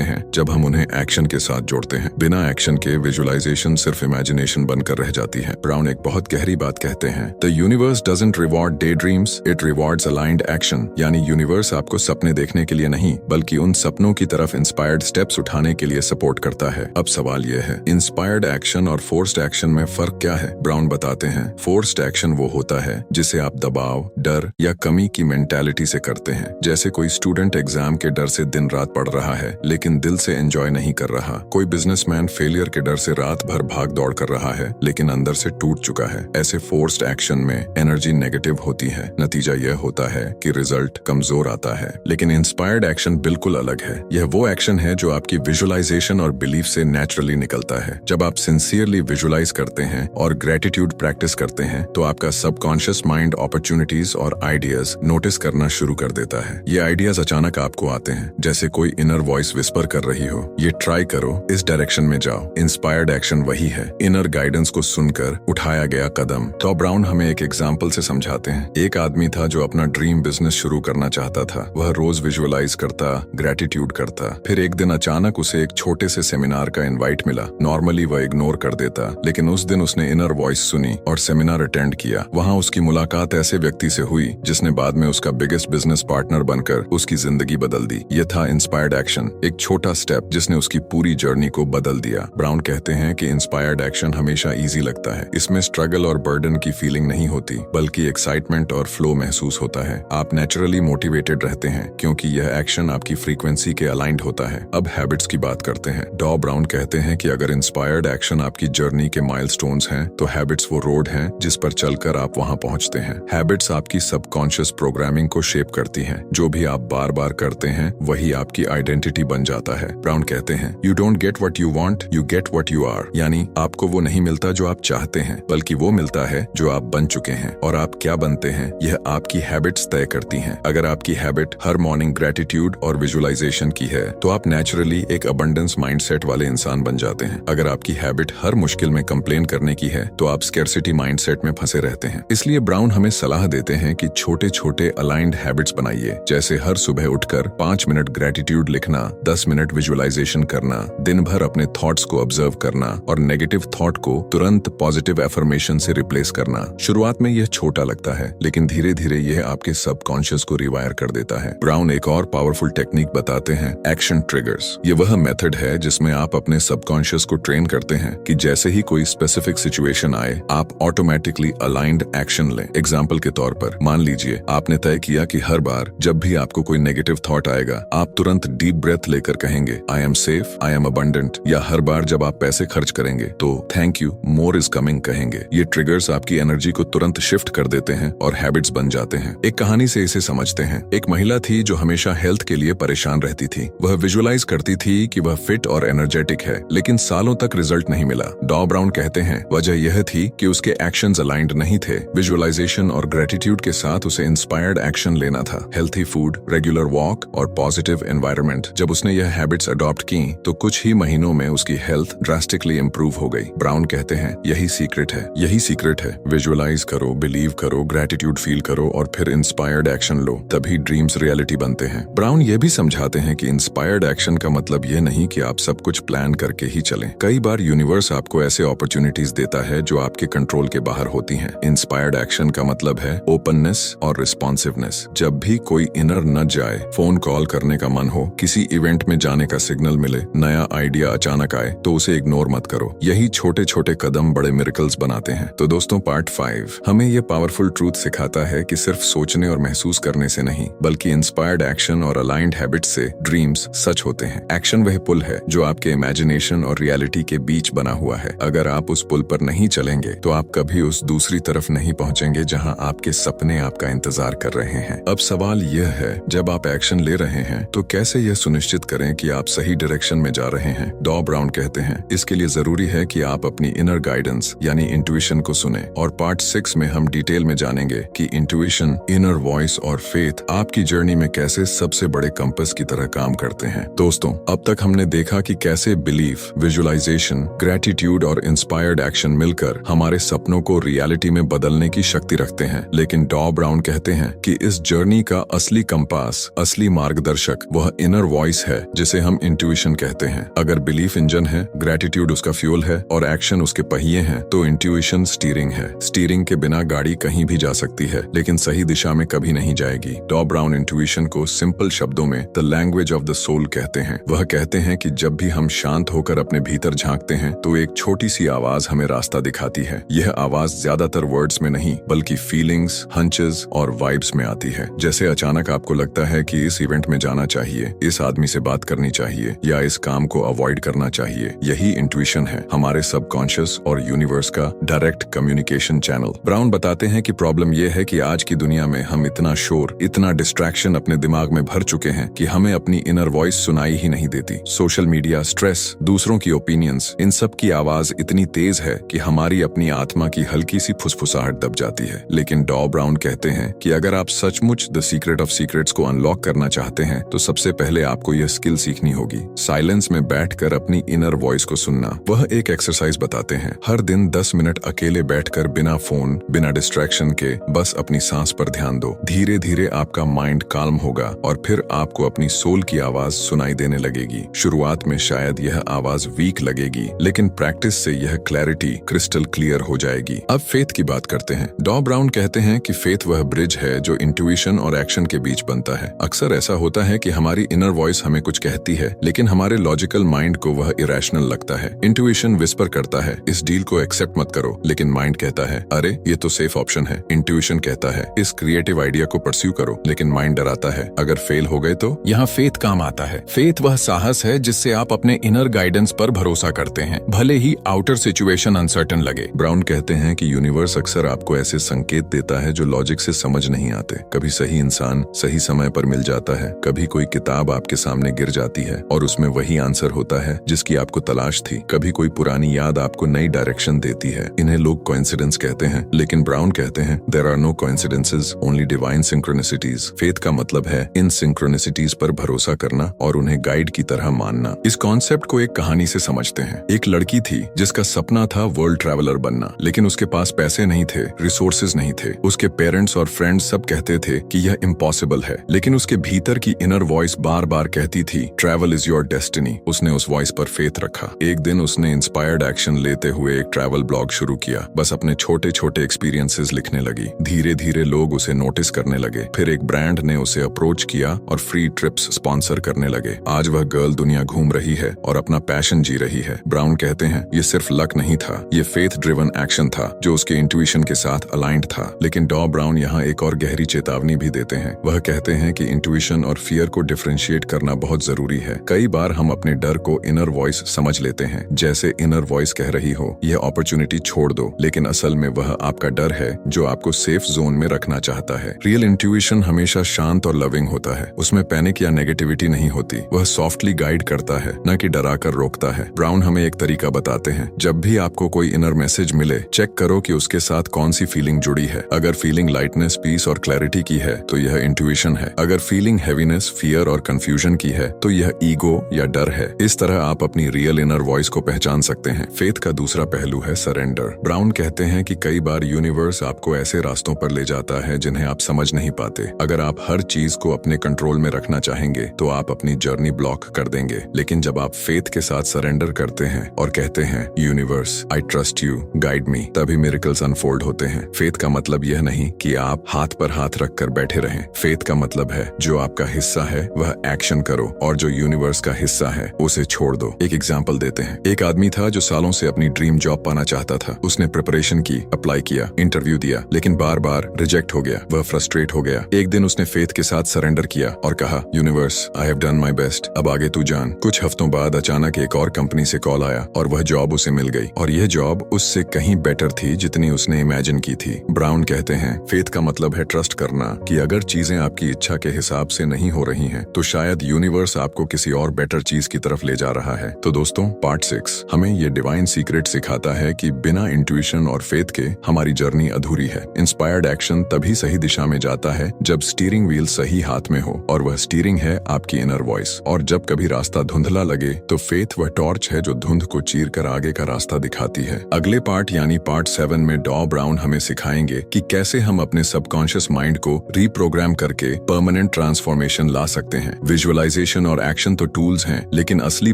हैं जब हम उन्हें एक्शन के साथ जोड़ते हैं। बिना एक्शन के विजुअलाइजेशन सिर्फ इमेजिनेशन बनकर रह जाती है। ब्राउन एक बहुत गहरी बात कहते हैं, the universe doesn't reward day dreams, it rewards aligned action. यानी यूनिवर्स आपको सपने देखने के लिए नहीं बल्कि उन सपनों की तरफ इंस्पायर्ड स्टेप्स उठाने के लिए सपोर्ट करता है। अब सवाल यह है, इंस्पायर्ड एक्शन और फोर्स्ड एक्शन में फर्क क्या है? ब्राउन बताते हैं, फोर्स्ड एक्शन वो होता है जिसे आप दबाव, डर या कमी की मेंटालिटी से करते हैं। जैसे कोई स्टूडेंट एग्जाम के डर से दिन रात पढ़ रहा है लेकिन दिल से एंजॉय नहीं कर रहा। कोई बिजनेसमैन फेलियर के डर से रात भर भाग दौड़ कर रहा है लेकिन अंदर से टूट चुका है। ऐसे फोर्स्ड एक्शन में एनर्जी नेगेटिव होती है। नतीजा यह होता है कि रिजल्ट कमजोर आता है। लेकिन इंस्पायर्ड एक्शन बिल्कुल अलग है। यह वो एक्शन है जो आपकी विजुअलाइजेशन और बिलीफ से नेचुरली निकलता है। जब आप सिंसियरली विजुअलाइज करते हैं और ग्रेटिट्यूड प्रैक्टिस करते हैं तो आपका सबकॉन्शियस माइंड अपॉर्चुनिटीज और आइडियाज नोटिस करना शुरू कर देता है। ये आइडियाज अचानक आपको आते हैं, जैसे कोई इनर वॉइस विस्पर कर रही हो, ये ट्राई करो, इस डायरेक्शन में जाओ। इंस्पायर्ड एक्शन वही है, इनर गाइडेंस को सुनकर उठाया गया कदम। टॉम ब्राउन हमें एक एग्जाम्पल से समझाते हैं। एक आदमी था जो अपना ड्रीम बिजनेस शुरू करना चाहता था। वह रोज विजुअलाइज करता, ग्रेटिट्यूड करता। फिर एक दिन अचानक उसे एक छोटे से सेमिनार का इनवाइट मिला। नॉर्मली वह इग्नोर कर देता, लेकिन उस दिन उसने इनर वॉइस सुनी और सेमिनार अटेंड किया। वहाँ उसकी मुलाकात ऐसे व्यक्ति से हुई जिसने बाद में उसका बिगेस्ट बिजनेस पार्टनर बनकर उसकी जिंदगी बदल दी। यह था इंस्पायर्ड एक्शन, एक छोटा स्टेप जिसने उसकी पूरी जर्नी को बदल दिया। ब्राउन कहते हैं कि इंस्पायर्ड एक्शन हमेशा इजी लगता है। इसमें स्ट्रगल और बर्डन की फीलिंग नहीं होती बल्कि एक्साइटमेंट और फ्लो महसूस होता है। आप नेचुरली मोटिवेटेड रहते हैं क्योंकि यह एक्शन आपकी फ्रीक्वेंसी के अलाइंड होता है। अब हैबिट्स की बात करते हैं। टॉम ब्राउन कहते हैं कि अगर इंस्पायर्ड एक्शन आपकी जर्नी के माइलस्टोन्स हैं तो हैबिट्स वो रोड हैं जिस पर चलकर आप वहां पहुंचते हैं। हैबिट्स आपकी सबकॉन्शियस प्रोग्रामिंग को शेप करती हैं। जो भी आप बार बार करते हैं वही आपकी आइडेंटिटी बन जाता है। ब्राउन कहते हैं, you don't get what you want, you get what you are. यानी आपको वो नहीं मिलता जो आप चाहते हैं बल्कि वो मिलता है जो आप बन चुके हैं। और आप क्या बनते हैं यह आपकी हैबिट्स तय करती हैं। अगर आपकी हैबिट हर मॉर्निंग ग्रेटिट्यूड और विजुअलाइजेशन की है तो आप नेचुरली एक अबंडेंस माइंडसेट वाले इंसान बन जाते हैं। अगर आपकी हैबिट हर मुश्किल में कंप्लेन करने की है तो आप स्कैर्सिटी माइंडसेट में फंसे रहते हैं। इसलिए ब्राउन हमें सलाह देते हैं कि छोटे छोटे अलाइंड हैबिट्स बनाइए, जैसे हर सुबह उठकर 5 मिनट ग्रेटिट्यूड लिखना, 10 मिनट विजुअलाइजेशन करना, दिन भर अपने थॉट्स को ऑब्जर्व करना और नेगेटिव थॉट को तुरंत पॉजिटिव एफर्मेशन से रिप्लेस करना। शुरुआत में यह छोटा लगता है लेकिन धीरे धीरे यह आपके सबकॉन्शियस को रिवायर कर देता है। ब्राउन एक और पावरफुल टेक्निक बताते हैं, एक्शन ट्रिगर्स। ये वह मेथड है जिसमें आप अपने सबकॉन्शियस को ट्रेन करते हैं कि जैसे ही कोई स्पेसिफिक सिचुएशन आए आप ऑटोमेटिकली अलाइंड एक्शन लें। एग्जाम्पल के तौर पर मान लीजिए आपने तय किया कि हर बार जब भी आपको कोई नेगेटिव थॉट आएगा आप तुरंत डीप ब्रेथ लेकर कहेंगे, I am safe, I am abundant. या हर बार जब आप पैसे खर्च करेंगे तो thank you, more is coming कहेंगे। ये ट्रिगर्स आपकी एनर्जी को तुरंत शिफ्ट कर देते हैं और हैबिट्स बन जाते हैं। एक कहानी से इसे समझते हैं। एक महिला थी जो हमेशा हेल्थ के लिए परेशान रहती थी। वह विजुअलाइज करती थी कि वह फिट और एनर्जेटिक है लेकिन सालों तक रिजल्ट नहीं मिला। टॉम ब्राउन कहते हैं वजह यह थी कि उसके एक्शंस अलाइंड नहीं थे। विजुअलाइजेशन और ग्रेटिट्यूड के साथ उसे इंस्पायर्ड एक्शन लेना था, हेल्थी फूड, रेगुलर वॉक और पॉजिटिव एनवायरनमेंट। जब उसने यह हैबिट्स अडॉप्ट की तो कुछ ही महीनों में उसकी हेल्थ ड्रास्टिकली इंप्रूव हो गई। ब्राउन कहते हैं यही सीक्रेट है। विजुअलाइज करो, बिलीव करो, ग्रेटिट्यूड फील करो और फिर इंस्पायर्ड एक्शन लो, तभी ड्रीम्स रियलिटी बनते हैं। ब्राउन ये भी समझाते हैं कि इंस्पायर्ड एक्शन का मतलब ये नहीं कि आप सब कुछ प्लान करके ही चलें। कई बार यूनिवर्स आपको ऐसे अपॉर्चुनिटीज देता है जो आपके कंट्रोल के बाहर होती हैं। इंस्पायर्ड एक्शन का मतलब है ओपननेस और रिस्पॉन्सिवनेस। जब भी कोई इनर नज आए, फोन कॉल करने का मन हो, किसी इवेंट में जाने का सिग्नल मिले, नया आइडिया अचानक आए तो उसे इग्नोर मत करो। यही छोटे छोटे कदम बड़े मिरेकल्स बनाते हैं। तो दोस्तों, पार्ट 5 हमें ये पावरफुल ट्रूथ सिखाता है कि सिर्फ सोचने और महसूस करने से नहीं बल्कि इंस्पायर्ड एक्शन और अलाइंड हैबिट से ड्रीम्स सच होते हैं। एक्शन वह पुल है जो आपके इमेजिनेशन और रियलिटी के बीच बना हुआ है। अगर आप उस पुल पर नहीं चलेंगे तो आप कभी उस दूसरी तरफ नहीं पहुंचेंगे जहां आपके सपने आपका इंतजार कर रहे हैं। अब सवाल यह है, जब आप एक्शन ले रहे हैं तो कैसे यह सुनिश्चित करें कि आप सही डायरेक्शन में जा रहे हैं? टॉम ब्राउन कहते हैं इसके लिए जरूरी है कि आप अपनी इनर गाइडेंस यानी इंट्यूशन को सुने। और पार्ट 6 में हम डिटेल में जानेंगे कि इंट्यूशन, इनर वॉइस और फेथ आपकी जर्नी में कैसे सबसे बड़े कंपास की तरह काम करते हैं। दोस्तों, अब तक हमने देखा कि कैसे बिलीफ, विजुअलाइजेशन, ग्रेटिट्यूड और इंस्पायर्ड एक्शन मिलकर हमारे सपनों को रियलिटी में बदलने की शक्ति रखते हैं। लेकिन टॉम ब्राउन कहते हैं कि इस जर्नी का असली कंपास, असली मार्गदर्शक वह इनर वॉइस है जिसे हम इंट्यूशन कहते हैं। अगर बिलीफ इंजन है, ग्रेटिट्यूड उसका फ्यूल है और एक्शन उसके पहिए हैं, तो इंट्यूशन स्टीयरिंग है। स्टीयरिंग के बिना गाड़ी कहीं भी जा सकती है, लेकिन सही दिशा में कभी नहीं जाएगी। डॉ ब्राउन इंट्यूशन को सिंपल शब्दों में the language of the soul कहते हैं। वह कहते हैं कि जब भी हम शांत होकर अपने भीतर झांकते हैं तो एक छोटी सी आवाज हमें रास्ता दिखाती है। यह आवाज ज्यादातर वर्ड्स में नहीं बल्कि फीलिंग्स, हंचेस और वाइब्स में आती है। जैसे अचानक आपको लगता है कि इस इवेंट में जाना चाहिए, इस आदमी से बात करनी चाहिए या इस काम को अवॉइड करना चाहिए। यही इंट्यूशन है, हमारे सबकॉन्शियस और यूनिवर्स का डायरेक्ट कम्युनिकेशन चैनल। ब्राउन बताते हैं कि प्रॉब्लम यह है कि आज की दुनिया में हम इतना शोर, इतना डिस्ट्रैक्शन अपने दिमाग में भर चुके हैं कि हमें अपनी इनर वॉइस सुनाई ही नहीं देती। सोशल मीडिया, स्ट्रेस, दूसरों की ओपिनियंस, इन सब की आवाज इतनी तेज है कि हमारी अपनी आत्मा की हल्की सी फुसफुसाहट दब जाती है। लेकिन डॉ ब्राउन कहते हैं कि अगर आप सचमुच द सीक्रेट ऑफ सीक्रेट्स को अनलॉक करना चाहते हैं तो सबसे पहले आपको यह स्किल सीखनी होगी, साइलेंस में बैठकर अपनी इनर वॉइस को सुनना। वह एक एक्सरसाइज बताते हैं। हर दिन 10 मिनट अकेले बैठकर बिना फोन, बिना डिस्ट्रैक्शन के बस अपनी सांस पर ध्यान दो। धीरे धीरे आपका माइंड काल्म होगा और फिर आपको अपनी सोल की आवाज सुनाई देने लगेगी। शुरुआत में शायद यह आवाज वीक लगेगी, लेकिन प्रैक्टिस से यह क्लैरिटी क्रिस्टल क्लियर हो जाएगी। अब फेथ की बात करते हैं। डॉ ब्राउन कहते हैं कि फेथ वह ब्रिज है जो इंट्यूशन और एक्शन के बीच बनता है। अक्सर ऐसा होता है कि हमारी इनर वॉइस हमें कुछ कहती है, लेकिन हमारे लॉजिकल माइंड को वह इरेशनल लगता है। इंट्यूशन विस्पर करता है, इस डील को एक्सेप्ट मत करो, लेकिन माइंड कहता है, अरे ये तो सेफ ऑप्शन है। इंट्यूशन कहता है, इस क्रिएटिव आइडिया को परस्यू करो, लेकिन माइंड डराता है, अगर फेल हो गए तो। यहाँ फेथ काम आता है। फेथ वह साहस है जिससे आप अपने इनर गाइडेंस पर भरोसा करते हैं, भले ही आउटर सिचुएशन अनसर्टन लगे। ब्राउन कहते हैं कि यूनिवर्स अक्सर आपको ऐसे संकेत देता है जो लॉजिक से समझ नहीं आते। कभी सही इंसान सही समय पर मिल जाता है, कभी कोई किताब आपके सामने गिर जाती है और उसमें वही आंसर होता है जिसकी आपको तलाश थी। कभी कोई पुरानी याद आपको नई डायरेक्शन देती है। इन्हें लोग कोइंसिडेंस कहते हैं, लेकिन ब्राउन कहते हैं there are no coincidences, only divine synchronicities. Faith का मतलब है इन सिंक्रोनिसिटीज पर भरोसा करना और उन्हें गाइड की तरह मानना। इस कॉन्सेप्ट को एक कहानी से समझते हैं। एक लड़की थी जिसका सपना था वर्ल्ड ट्रैवलर बनना, लेकिन उसके पास पैसे नहीं थे, रिसोर्सेज नहीं थे। उसके पेरेंट्स और फ्रेंड्स सब कहते थे कि यह इम्पॉसिबल है, लेकिन उसके भीतर की इनर वॉइस बार बार कहती थी ट्रैवल इज योर डेस्टिनी। उसने उस वॉइस पर फेथ रखा। एक दिन उसने इंस्पायर्ड एक्शन लेते हुए एक ट्रैवल ब्लॉग शुरू किया। बस अपने छोटे छोटे एक्सपीरियंसेस लिखने लगी। धीरे धीरे लोग उसे नोटिस करने लगे। फिर एक ब्रांड ने उसे अप्रोच किया और फ्री ट्रिप्स स्पॉन्सर करने लगे। आज वह गर्ल दुनिया घूम रही है और अपना पैशन जी रही है। ब्राउन कहते हैं ये सिर्फ लक नहीं था, ये फेथ ड्रिवन एक्शन था जो उसके इंट्यूशन के साथ अलाइंड था। लेकिन डॉ ब्राउन यहाँ एक और गहरी चेतावनी भी देते हैं। वह कहते हैं कि इंट्यूशन और फियर को डिफरेंशिएट करना बहुत जरूरी है। कई बार हम अपने डर को इनर वॉइस समझ लेते हैं, जैसे इनर वॉइस कह रही हो यह अपॉर्चुनिटी छोड़ दो, लेकिन असल में वह आपका डर है जो आपको सेफ जोन में रखना चाहता है। रियल इंट्यूशन हमेशा शांत और लविंग होता है। उसमें पैनिक या नेगेटिविटी नहीं होती। वह सॉफ्टली गाइड करता है, न कि डरा कर रोकता है। ब्राउन हमें एक तरीका बताते हैं। जब भी आपको कोई इनर मैसेज मिले, चेक करो कि उसके साथ कौन सी फीलिंग जुड़ी है। अगर फीलिंग लाइटनेस, पीस और क्लैरिटी की है तो यह इंट्यूशन है। अगर फीलिंग हैवीनेस, फियर और कंफ्यूजन की है तो यह ईगो या डर है। इस तरह आप अपनी रियल इनर वॉइस को पहचान सकते हैं। फेथ का दूसरा पहलू है सरेंडर। ब्राउन कहते हैं कि कई बार यूनिवर्स आपको ऐसे रास्तों पर ले जाता है जिन्हें आप समझ नहीं पाते। अगर आप हर चीज को अपने कंट्रोल में रखना चाहेंगे तो आप अपनी जर्नी ब्लॉक कर देंगे। लेकिन जब आप फेथ के साथ सरेंडर करते हैं और कहते हैं universe I trust you, guide me, तभी मिरेकल्स अनफोल्ड होते हैं। फेथ का मतलब यह नहीं कि आप हाथ पर हाथ रखकर बैठे रहें। फेथ का मतलब है जो आपका हिस्सा है वह एक्शन करो और जो यूनिवर्स का हिस्सा है उसे छोड़ दो। एक एग्जांपल देते हैं। एक आदमी था जो सालों से अपनी ड्रीम जॉब पाना चाहता था। उसने प्रिपरेशन की, अप्लाई किया, इंटरव्यू दिया, लेकिन बार बार रिजेक्ट हो गया। वह फ्रस्ट्रेट हो गया। एक दिन उसने फेथ के साथ सरेंडर किया और कहा universe I have done my best, अब आगे तू जान। कुछ हफ्तों बाद अचानक एक और कंपनी से कॉल आया और वह जॉब उसे मिल गई और यह जॉब उससे कहीं बेटर थी जितनी उसने इमेजिन की थी। ब्राउन कहते हैं फेथ का मतलब है ट्रस्ट करना कि अगर चीजें आपकी इच्छा के हिसाब से नहीं हो रही हैं तो शायद यूनिवर्स आपको किसी और बेटर चीज की तरफ ले जा रहा है। तो दोस्तों, पार्ट 6 हमें ये डिवाइन सीक्रेट सिखाता है कि बिना इंट्यूशन और फेथ के हमारी जर्नी अधूरी है। इंस्पायर्ड एक्शन तभी सही दिशा में जाता है जब स्टीयरिंग व्हील सही हाथ में हो, और वह स्टीयरिंग है आपकी इनर वॉइस। और जब कभी रास्ता धुंधला लगे तो फेथ वह टॉर्च है जो धुंध को चीर कर आगे का रास्ता दिखाती है। अगले पार्ट यानी पार्ट 7 में डॉ ब्राउन हमें सिखाएंगे कि कैसे हम अपने सबकॉन्शियस माइंड को रीप्रोग्राम करके परमानेंट ट्रांसफॉर्मेशन ला सकते हैं। विजुअलाइजेशन और एक्शन तो टूल्स हैं, लेकिन असली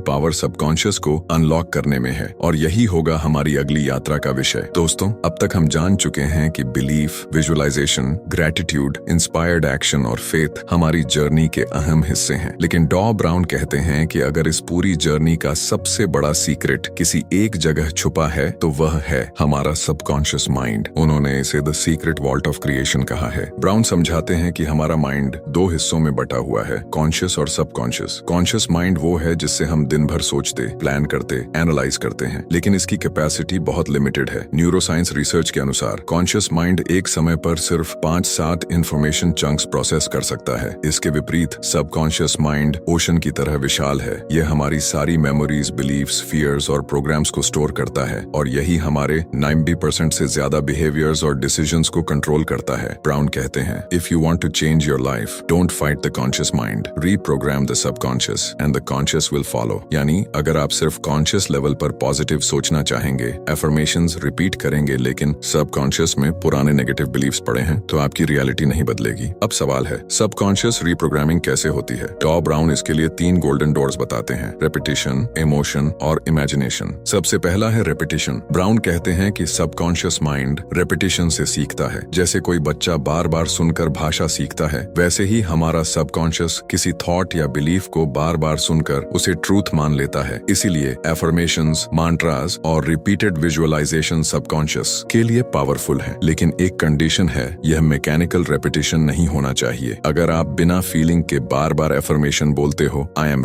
पावर सबकॉन्शियस को अनलॉक करने में है, और यही होगा हमारी अगली यात्रा का विषय। दोस्तों, अब तक हम जान चुके हैं कि belief, visualisation, gratitude, inspired action और फेथ हमारी जर्नी के अहम हिस्से हैं। लेकिन डॉ ब्राउन कहते हैं कि अगर इस पूरी जर्नी का सबसे बड़ा सीक्रेट किसी एक जगह छुपा है तो वह है हमारा सबकॉन्शियस माइंड। उन्होंने इसे the secret vault of creation कहा है। ब्राउन समझाते हैं कि हमारा माइंड दो हिस्सों में बटा हुआ है, कॉन्शियस और सबकॉन्शियस। कॉन्शियस माइंड वो है जिससे हम दिन भर सोचते, प्लान करते, एनालाइज करते हैं, लेकिन इसकी कैपेसिटी बहुत लिमिटेड है। न्यूरोसाइंस रिसर्च के अनुसार कॉन्शियस माइंड एक समय पर सिर्फ 5-7 इंफॉर्मेशन चंक्स प्रोसेस कर सकता है। इसके विपरीत सबकॉन्शियस माइंड ओशन की तरह विशाल है। यह हमारी सारी मेमोरीज, बिलीव्स, फियर्स और प्रोग्राम्स को स्टोर करता है, और यही हमारे 90% से ज्यादा बिहेवियर्स और डिसीजंस को कंट्रोल करता है। ब्राउन कहते हैं, if you want to change your life, don't fight the conscious mind, reprogram the subconscious and the conscious will follow. यानी अगर आप सिर्फ कॉन्शियस लेवल पर पॉजिटिव सोचना चाहेंगे, एफर्मेशंस रिपीट करेंगे, लेकिन सबकॉन्शियस में पुराने नेगेटिव बिलीव्स पड़े हैं, तो आपकी रियलिटी नहीं बदलेगी। अब सवाल है, सबकॉन्शियस रीप्रोग्रामिंग कैसे होती है? डॉ ब्राउन इसके लिए 3 गोल्डन डोर्स बताते हैं, रेपिटेशन, इमोशन और इमेजिनेशन। सबसे पहला है रेपिटेशन। ब्राउन कहते हैं कि सबकॉन्शियस माइंड रेपिटेशन से सीखता है। जैसे कोई बच्चा बार बार सुनकर भाषा सीखता है, वैसे ही हमारा सबकॉन्शियस किसी थॉट या बिलीफ को बार बार सुनकर उसे ट्रूथ मान लेता है। इसीलिए एफर्मेशंस, मांट्रास और रिपीटेड विजुअलाइजेशन सबकॉन्शियस के लिए पावरफुल है। लेकिन एक कंडीशन है, यह मैकेनिकल रेपिटेशन नहीं होना चाहिए। अगर आप बिना फीलिंग के बार बार एफर्मेशन बोलते हो, आई एम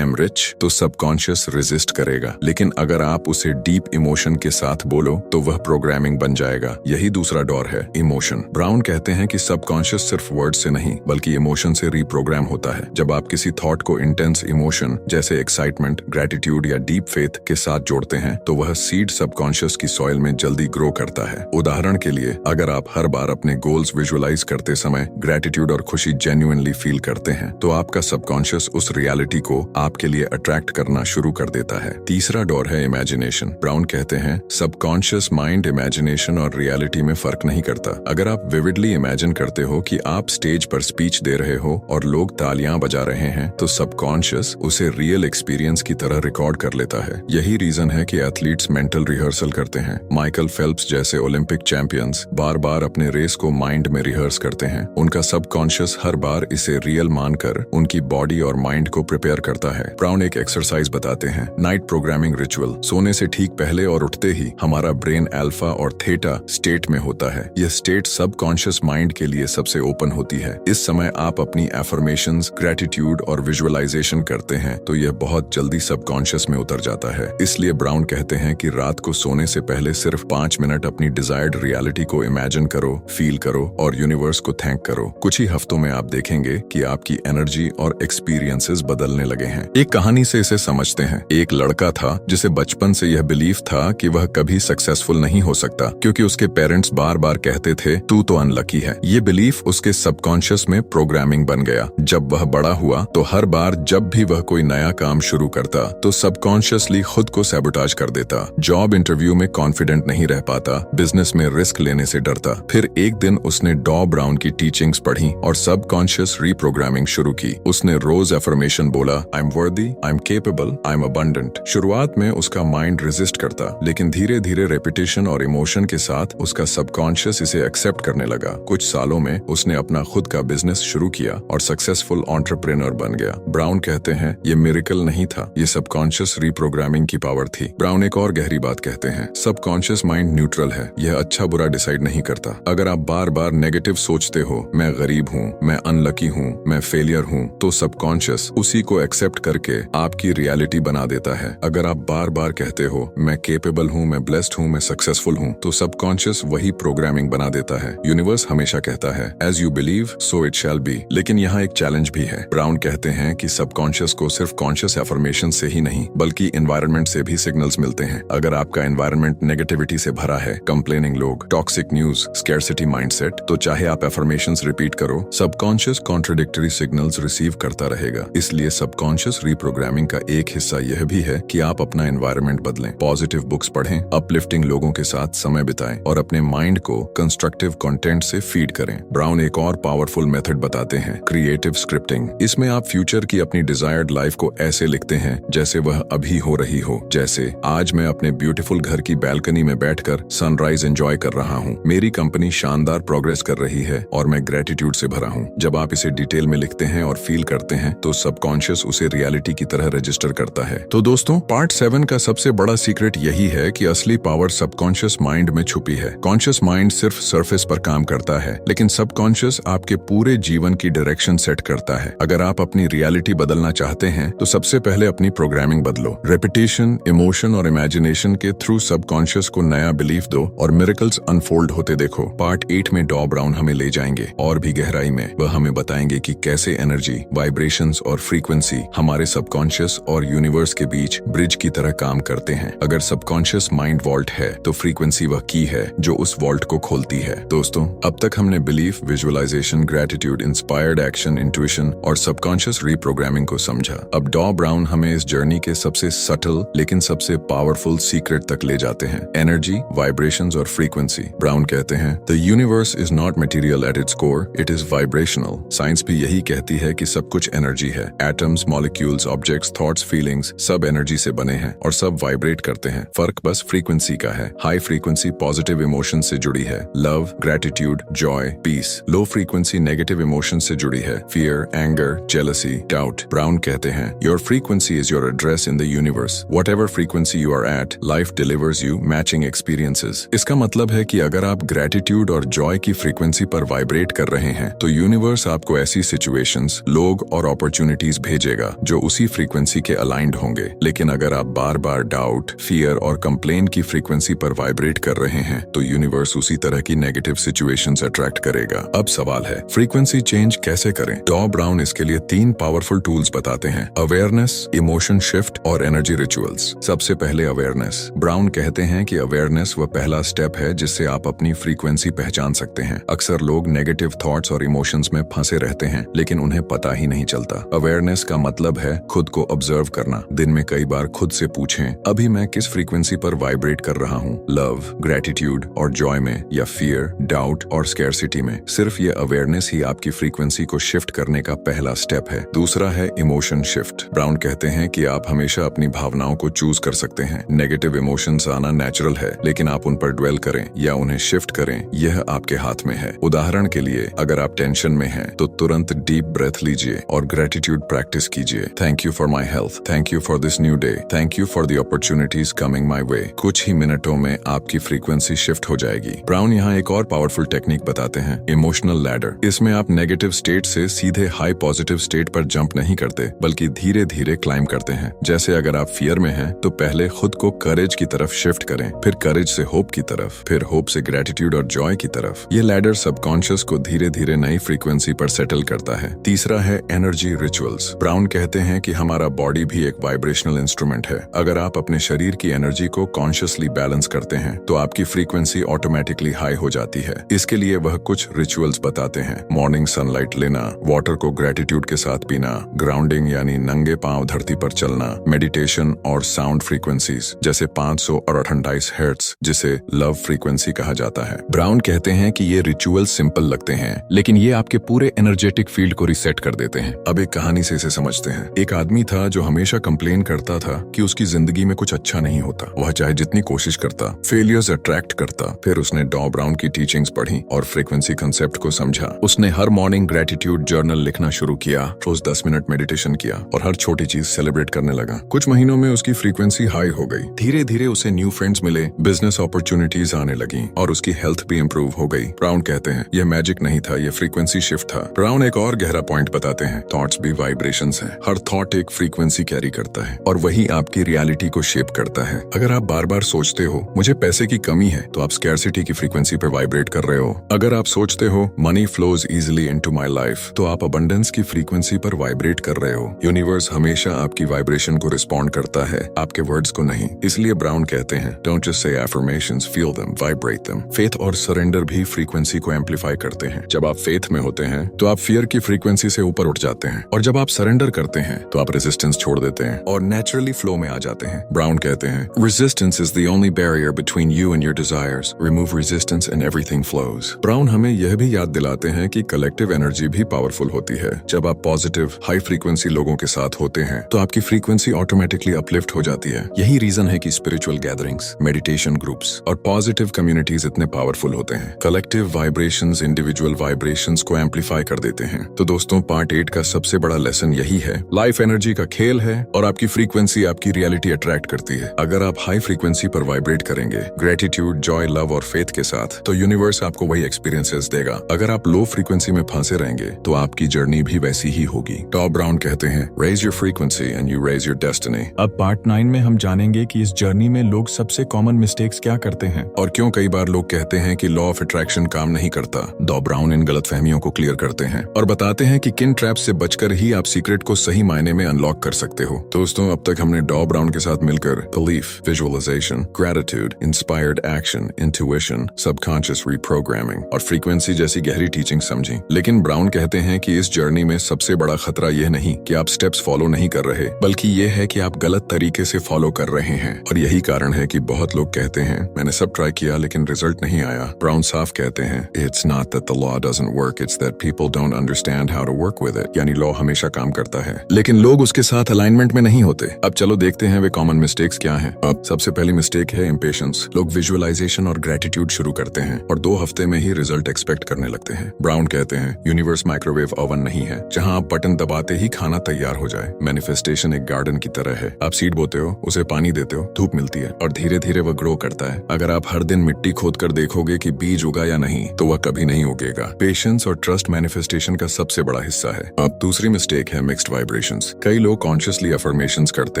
रिच, तो सबकॉन्शियस रेजिस्ट करेगा। लेकिन अगर आप उसे डीप इमोशन के साथ बोलो तो वह प्रोग्रामिंग बन जाएगा। यही दूसरा डोर है, इमोशन। ब्राउन कहते हैं कि सबकॉन्शियस सिर्फ वर्ड से नहीं बल्कि इमोशन से रीप्रोग्राम होता है। जब आप किसी थॉट को इंटेंस इमोशन जैसे एक्साइटमेंट, ग्रेटिट्यूड या डीप फेथ के साथ जोड़ते हैं, तो वह सीड सबकॉन्शियस की सॉइल में जल्दी ग्रो करता है। उदाहरण के लिए, अगर आप हर बार अपने गोल्स विजुअलाइज करते समय ग्रेटिट्यूड और खुशी जेन्युइनली फील करते हैं, तो आपका सबकॉन्शियस उस रियलिटी को आपके लिए अट्रैक्ट करना शुरू कर देता है। तीसरा डोर है इमेजिनेशन। ब्राउन कहते हैं, सबकॉन्शियस माइंड इमेजिनेशन और रियलिटी में फर्क नहीं करता। अगर आप विविडली इमेजिन करते हो कि आप स्टेज पर स्पीच दे रहे हो और लोग तालियां बजा रहे हैं, तो सबकॉन्शियस उसे रियल एक्सपीरियंस की तरह रिकॉर्ड कर लेता है। यही रीजन है कि एथलीट्स मेंटल रिहर्सल करते हैं। माइकल फेल्प्स जैसे ओलंपिक चैंपियंस बार बार अपने रेस को माइंड में रिहर्स करते हैं। उनका सबकॉन्शियस हर बार इसे रियल मानकर उनकी बॉडी और माइंड को प्रिपेयर करता है। ब्राउन एक एक्सरसाइज बताते हैं, नाइट प्रोग्रामिंग रिचुअल। सोने से ठीक पहले और उठते ही हमारा ब्रेन अल्फा और थीटा स्टेट में होता है। यह स्टेट सबकॉन्शियस माइंड के लिए सबसे ओपन होती है। इस समय आप अपनी एफर्मेशंस, ग्रेटिट्यूड और विजुअलाइजेशन करते हैं, तो यह बहुत जल्दी सबकॉन्शियस में उतर जाता है। इसलिए ब्राउन कहते हैं कि रात को सोने से पहले सिर्फ 5 मिनट अपनी डिजायर्ड रियलिटी को इमेजिन करो, फील करो और यूनिवर्स को थैंक करो। कुछ ही हफ्तों में आप देखेंगे कि आपकी एनर्जी और एक्सपीरियंसेस बदलने लगे हैं। एक कहानी से इसे समझते हैं। एक लड़का था जिसे बचपन से यह बिलीफ था कि वह कभी सक्सेसफुल नहीं हो सकता, क्योंकि उसके पेरेंट्स बार बार कहते थे, तू तो अनलकी है। ये बिलीफ उसके सबकॉन्शियस में प्रोग्रामिंग बन गया। जब वह बड़ा हुआ तो हर बार जब भी वह कोई नया काम शुरू करता तो सबकॉन्शियसली खुद को सैबोटाज कर देता। जॉब इंटरव्यू में कॉन्फिडेंट नहीं रह पाता, बिजनेस में रिस्क लेने से डरता। फिर एक दिन उसने डॉ ब्राउन की टीचिंग्स पढ़ी और सबकॉन्शियस रीप्रोग्रामिंग शुरू की। उसने रोज एफर्मेशन बोला, आई एम वर्दी, I am capable, I am abundant. शुरुआत में उसका माइंड रेजिस्ट करता, लेकिन धीरे धीरे रेपिटेशन और इमोशन के साथ उसका सबकॉन्शियस इसे एक्सेप्ट करने लगा। कुछ सालों में उसने अपना खुद का बिजनेस शुरू किया और सक्सेसफुल एंटरप्रेन्योर बन गया। ब्राउन कहते हैं, ये मिरेकल नहीं था, ये सबकॉन्शियस रीप्रोग्रामिंग की पावर थी। ब्राउन एक और गहरी बात कहते हैं, सबकॉन्शियस माइंड न्यूट्रल है, यह अच्छा बुरा डिसाइड नहीं करता। अगर आप बार बार नेगेटिव सोचते हो, मैं गरीब हूँ, मैं अनलकी हूँ, मैं फेलियर हूँ, तो सबकॉन्शियस उसी को एक्सेप्ट करके आपकी रियलिटी बना देता है। अगर आप बार बार कहते हो, मैं केपेबल हूँ, मैं ब्लेस्ड हूँ, मैं सक्सेसफुल हूँ, तो सबकॉन्शियस वही प्रोग्रामिंग बना देता है। यूनिवर्स हमेशा कहता है, as you believe so it shall be. लेकिन यहाँ एक चैलेंज भी है। ब्राउन कहते हैं कि सबकॉन्शियस को सिर्फ कॉन्शियस एफर्मेशन से ही नहीं बल्कि एनवायरनमेंट से भी सिग्नल्स मिलते हैं। अगर आपका एनवायरनमेंट नेगेटिविटी से भरा है, कंप्लेनिंग लोग, टॉक्सिक न्यूज, स्कैरसिटी माइंडसेट, तो चाहे आप एफर्मेशंस रिपीट करो, सबकॉन्शियस कॉन्ट्रडिक्टरी सिग्नल्स रिसीव करता रहेगा। इसलिए सबकॉन्शियस रीप्रोग्रामिंग का एक हिस्सा यह भी है कि आप अपना एनवायरनमेंट बदलें, पॉजिटिव बुक्स पढ़ें, अपलिफ्टिंग लोगों के साथ समय बिताएं और अपने माइंड को कंस्ट्रक्टिव कंटेंट से फीड करें। ब्राउन एक और पावरफुल मेथड बताते हैं, क्रिएटिव स्क्रिप्टिंग। इसमें आप फ्यूचर की अपनी डिजायर्ड लाइफ को ऐसे लिखते हैं जैसे वह अभी हो रही हो। जैसे आज मैं अपने ब्यूटीफुल घर की बैल्कनी में बैठकर सनराइज एंजॉय कर रहा हूँ, मेरी कंपनी शानदार प्रोग्रेस कर रही है और मैं ग्रेटिट्यूड से भरा हूँ। जब आप इसे डिटेल में लिखते हैं और फील करते हैं तो सबकॉन्शियस उसे रियलिटी की तरह रजिस्टर करता है। तो दोस्तों, पार्ट 7 का सबसे बड़ा सीक्रेट यही है कि असली पावर सबकॉन्शियस माइंड में छुपी है। कॉन्शियस माइंड सिर्फ सरफेस पर काम करता है, लेकिन सबकॉन्शियस आपके पूरे जीवन की डायरेक्शन सेट करता है। अगर आप अपनी रियलिटी बदलना चाहते हैं तो सबसे पहले अपनी प्रोग्रामिंग बदलो। रेपिटेशन, इमोशन और इमेजिनेशन के थ्रू सबकॉन्शियस को नया बिलीफ दो और मिरेकल्स अनफोल्ड होते देखो। पार्ट 8 में डॉ ब्राउन हमें ले जाएंगे और भी गहराई में। वह हमें बताएंगे कि कैसे एनर्जी, वाइब्रेशंस और फ्रीक्वेंसी हमारे सबकॉन्शियस और यूनिवर्स के बीच ब्रिज की तरह काम करते हैं। अगर सबकॉन्शियस माइंड वॉल्ट है तो फ्रीक्वेंसी वह की है जो उस वॉल्ट को खोलती है। दोस्तों, अब तक हमने belief, visualisation, gratitude, inspired action, intuition और सबकॉन्शियस रीप्रोग्रामिंग को समझा। अब डॉ ब्राउन हमें इस जर्नी के सबसे सटल लेकिन सबसे पावरफुल सीक्रेट तक ले जाते हैं, एनर्जी, वाइब्रेशंस और फ्रीक्वेंसी। ब्राउन कहते हैं, the universe is not material at its core, it is vibrational. Science भी यही कहती है कि सब कुछ एनर्जी है। Atoms, molecules, objects, thoughts, feelings सब एनर्जी से बने हैं और सब वाइब्रेट करते हैं। फर्क बस फ्रीक्वेंसी का है। हाई फ्रीक्वेंसी पॉजिटिव इमोशन से जुड़ी है, love, gratitude, joy, peace. Low frequency negative emotion से जुड़ी है, fear, anger, jealousy, doubt. Brown कहते हैं, your frequency is your address in the universe. Whatever frequency you are at, life delivers you matching experiences. इसका मतलब है कि अगर आप ग्रेटिट्यूड और जॉय की फ्रीक्वेंसी पर वाइब्रेट कर रहे हैं तो यूनिवर्स आपको ऐसी सिचुएशंस, लोग और अपॉर्चुनिटीज भेजेगा जो उसी फ्रीक्वेंसी के अलाइंड होंगे। लेकिन अगर आप बार बार डाउट, फियर और कंप्लेन की फ्रीक्वेंसी पर वाइब्रेट कर रहे हैं तो यूनिवर्स उसी तरह की नेगेटिव सिचुएशंस अट्रैक्ट करेगा। अब सवाल है, फ्रीक्वेंसी चेंज कैसे करें? डॉ ब्राउन इसके लिए 3 पावरफुल टूल्स बताते हैं, अवेयरनेस, इमोशन शिफ्ट और एनर्जी रिचुअल्स। सबसे पहले अवेयरनेस। ब्राउन कहते हैं कि अवेयरनेस वह पहला स्टेप है जिससे आप अपनी फ्रीक्वेंसी पहचान सकते हैं। अक्सर लोग नेगेटिव थॉट्स और इमोशंस में फंसे रहते हैं लेकिन उन्हें पता ही नहीं चलता। अवेयरनेस का मतलब है खुद को ऑब्जर्व करना। दिन में कई बार खुद से पूछें, अभी मैं किस फ्रीक्वेंसी पर वाइब्रेट कर रहा हूँ, लव, ग्रेटिट्यूड और जॉय में या फियर, डाउट और स्कैरसिटी में। सिर्फ ये अवेयरनेस ही आपकी फ्रीक्वेंसी को शिफ्ट करने का पहला स्टेप है। दूसरा है इमोशन शिफ्ट। ब्राउन कहते हैं कि आप हमेशा अपनी भावनाओं को चूज कर सकते हैं। नेगेटिव इमोशंस आना नेचुरल है, लेकिन आप उन पर ड्वेल करें या उन्हें शिफ्ट करें, यह आपके हाथ में है। उदाहरण के लिए, अगर आप टेंशन में हैं तो तुरंत डीप ब्रेथ लीजिए और ग्रेटिट्यूड प्रैक्टिस कीजिए। Thank you for my health, thank you for this new day, thank you for the opportunities coming my way. कुछ ही मिनटों में आपकी फ्रीक्वेंसी शिफ्ट हो जाएगी। ब्राउन यहाँ एक और पावरफुल टेक्निक बताते हैं, इमोशनल लैडर। इसमें आप नेगेटिव स्टेट से सीधे हाई पॉजिटिव स्टेट पर जंप नहीं करते, बल्कि धीरे धीरे क्लाइम करते हैं। जैसे अगर आप फियर में हैं तो पहले खुद को करेज की तरफ शिफ्ट करें, फिर करेज से होप की तरफ, फिर होप से ग्रेटिट्यूड और जॉय की तरफ। ये लैडर सबकॉन्शियस को धीरे धीरे नई फ्रीक्वेंसी पर सेटल करता है। तीसरा है एनर्जी रिचुअल्स। ब्राउन कहते हैं कि हमारा बॉडी भी एक वाइब्रेशनल इंस्ट्रूमेंट है। अगर आप अपने शरीर की एनर्जी को कॉन्शियसली बैलेंस करते हैं तो आपकी फ्रीक्वेंसी ऑटोमेटिकली हाई हो जाती है। इसके लिए वह कुछ रिचुअल्स बताते हैं, मॉर्निंग सनलाइट लेना, वाटर को ग्रेटिट्यूड के साथ पीना, ग्राउंडिंग यानी नंगे पांव धरती पर चलना, मेडिटेशन और साउंड फ्रीक्वेंसीज जैसे 500 और 28 हर्ट्ज जिसे लव फ्रीक्वेंसी कहा जाता है। ब्राउन कहते हैं कि ये रिचुअल सिंपल लगते हैं लेकिन ये आपके पूरे एनर्जेटिक फील्ड को रिसेट कर देते हैं। अब एक कहानी से इसे समझते हैं। एक आदमी था जो हमेशा कंप्लेन करता था कि उसकी जिंदगी में कुछ अच्छा नहीं होता। वह चाहे जितनी कोशिश करता, फेलियर्स अट्रैक्ट करता। फिर उसने डॉ ब्राउन की टीचिंग्स पढ़ी और फ्रीक्वेंसी कंसेप्ट को समझा। उसने हर मॉर्निंग ग्रेटिट्यूड जर्नल लिखना शुरू किया, रोज 10 मिनट मेडिटेशन किया और हर छोटी चीज सेलिब्रेट करने लगा। कुछ महीनों में उसकी फ्रीक्वेंसी हाई हो गई। धीरे धीरे उसे न्यू फ्रेंड्स मिले, बिजनेस अपॉर्चुनिटीज आने लगी और उसकी हेल्थ भी इंप्रूव हो गई। ब्राउन कहते हैं यह मैजिक नहीं था, यह फ्रीक्वेंसी शिफ्ट था। ब्राउन एक और गहरा पॉइंट बताते हैं, थॉट्स भी वाइब्रेशंस हैं। हर थॉट एक फ्रीक्वेंसी कैरी करता है और वही आपकी रियलिटी को शेप करता है। अगर आप बार बार सोचते हो मुझे पैसे की कमी है तो आप स्कैरसिटी की फ्रीक्वेंसी पर वाइब्रेट कर रहे हो। अगर आप सोचते हो money flows easily into my life तो आप अबंडेंस की फ्रीक्वेंसी पर वाइब्रेट कर रहे हो। यूनिवर्स हमेशा आपकी वाइब्रेशन को रिस्पॉन्ड करता है, आपके वर्ड्स को नहीं। इसलिए ब्राउन कहते हैं, don't just say affirmations, feel them, vibrate them. Faith और सरेंडर भी फ्रीक्वेंसी को एम्पलीफाई करते हैं। जब आप फेथ में होते हैं तो आप फियर की फ्रीक्वेंसी से ऊपर उठ जाते हैं और जब आप सरेंडर करते हैं तो आप रेजिस्टेंस छोड़ देते हैं और नेचुरली फ्लो में आ जाते हैं। ब्राउन कहते हैं, resistance is the only barrier between you and your desires, remove resistance and everything flows. News. Brown हमें यह भी याद दिलाते हैं कि कलेक्टिव एनर्जी भी पावरफुल होती है। जब आप पॉजिटिव हाई फ्रीक्वेंसी लोगों के साथ होते हैं तो आपकी फ्रीक्वेंसी ऑटोमेटिकली अपलिफ्ट हो जाती है। यही रीजन है कि स्पिरिचुअल गैदरिंग्स, मेडिटेशन ग्रुप्स और पॉजिटिव कम्युनिटीज इतने पावरफुल होते हैं। कलेक्टिव वाइब्रेशंस इंडिविजुअल वाइब्रेशंस को एम्पलीफाई कर देते हैं। तो दोस्तों, पार्ट 8 का सबसे बड़ा लेसन यही है, लाइफ एनर्जी का खेल है और आपकी फ्रीक्वेंसी आपकी रियलिटी अट्रैक्ट करती है। अगर आप हाई फ्रीक्वेंसी पर वाइब्रेट करेंगे ग्रेटिट्यूड, जॉय, लव और फेथ के साथ, तो यूनिवर्स आपको वही एक्सपीरियंसेस देगा। अगर आप लो फ्रीक्वेंसी में फंसे रहेंगे तो आपकी जर्नी भी वैसी ही होगी। टॉम ब्राउन कहते हैं, raise your frequency and you raise your destiny. अब पार्ट 9 में हम जानेंगे कि इस जर्नी में लोग सबसे कॉमन मिस्टेक्स क्या करते हैं और क्यों कई बार लोग कहते हैं कि लॉ ऑफ अट्रैक्शन काम नहीं करता। टॉम ब्राउन इन गलतफहमियों को क्लियर करते हैं और बताते हैं कि किन ट्रैप्स से बचकर ही आप सीक्रेट को सही मायने में अनलॉक कर सकते हो। दोस्तों, अब तक हमने टॉम ब्राउन के साथ मिलकर belief, visualisation, gratitude, inspired action, intuition, subconscious reprogramming और फ्रीक्वेंसी जैसी गहरी टीचिंग समझी। लेकिन ब्राउन कहते हैं कि इस जर्नी में सबसे बड़ा खतरा यह नहीं कि आप स्टेप्स फॉलो नहीं कर रहे, बल्कि यह है कि आप गलत तरीके से फॉलो कर रहे हैं। और यही कारण है कि बहुत लोग कहते हैं, मैंने सब ट्राई किया लेकिन रिजल्ट नहीं आया। ब्राउन साफ कहते हैं, it's not that the law doesn't work, it's that people don't understand how to work with it. यानी लॉ हमेशा काम करता है लेकिन लोग उसके साथ अलाइनमेंट में नहीं होते। अब चलो देखते हैं वे कॉमन मिस्टेक्स क्या हैं। अब सबसे पहली मिस्टेक है इम्पेशंस। लोग विजुअलाइजेशन और ग्रेटिट्यूड शुरू करते हैं और 2 हफ्ते में ही रिजल्ट एक्सपेक्ट करने लगते हैं। ब्राउन कहते हैं, यूनिवर्स माइक्रोवेव ओवन नहीं है जहां आप बटन दबाते ही खाना तैयार हो जाए। मैनिफेस्टेशन एक गार्डन की तरह है। आप सीड बोते हो, उसे पानी देते हो, धूप मिलती है और धीरे धीरे वह ग्रो करता है। अगर आप हर दिन मिट्टी खोद कर देखोगे कि बीज उगा या नहीं, तो वह कभी नहीं उगेगा। पेशेंस और ट्रस्ट मैनिफेस्टेशन का सबसे बड़ा हिस्सा है। अब दूसरी मिस्टेक है मिक्स्ड वाइब्रेशंस। कई लोग कॉन्शियसली अफर्मेशंस करते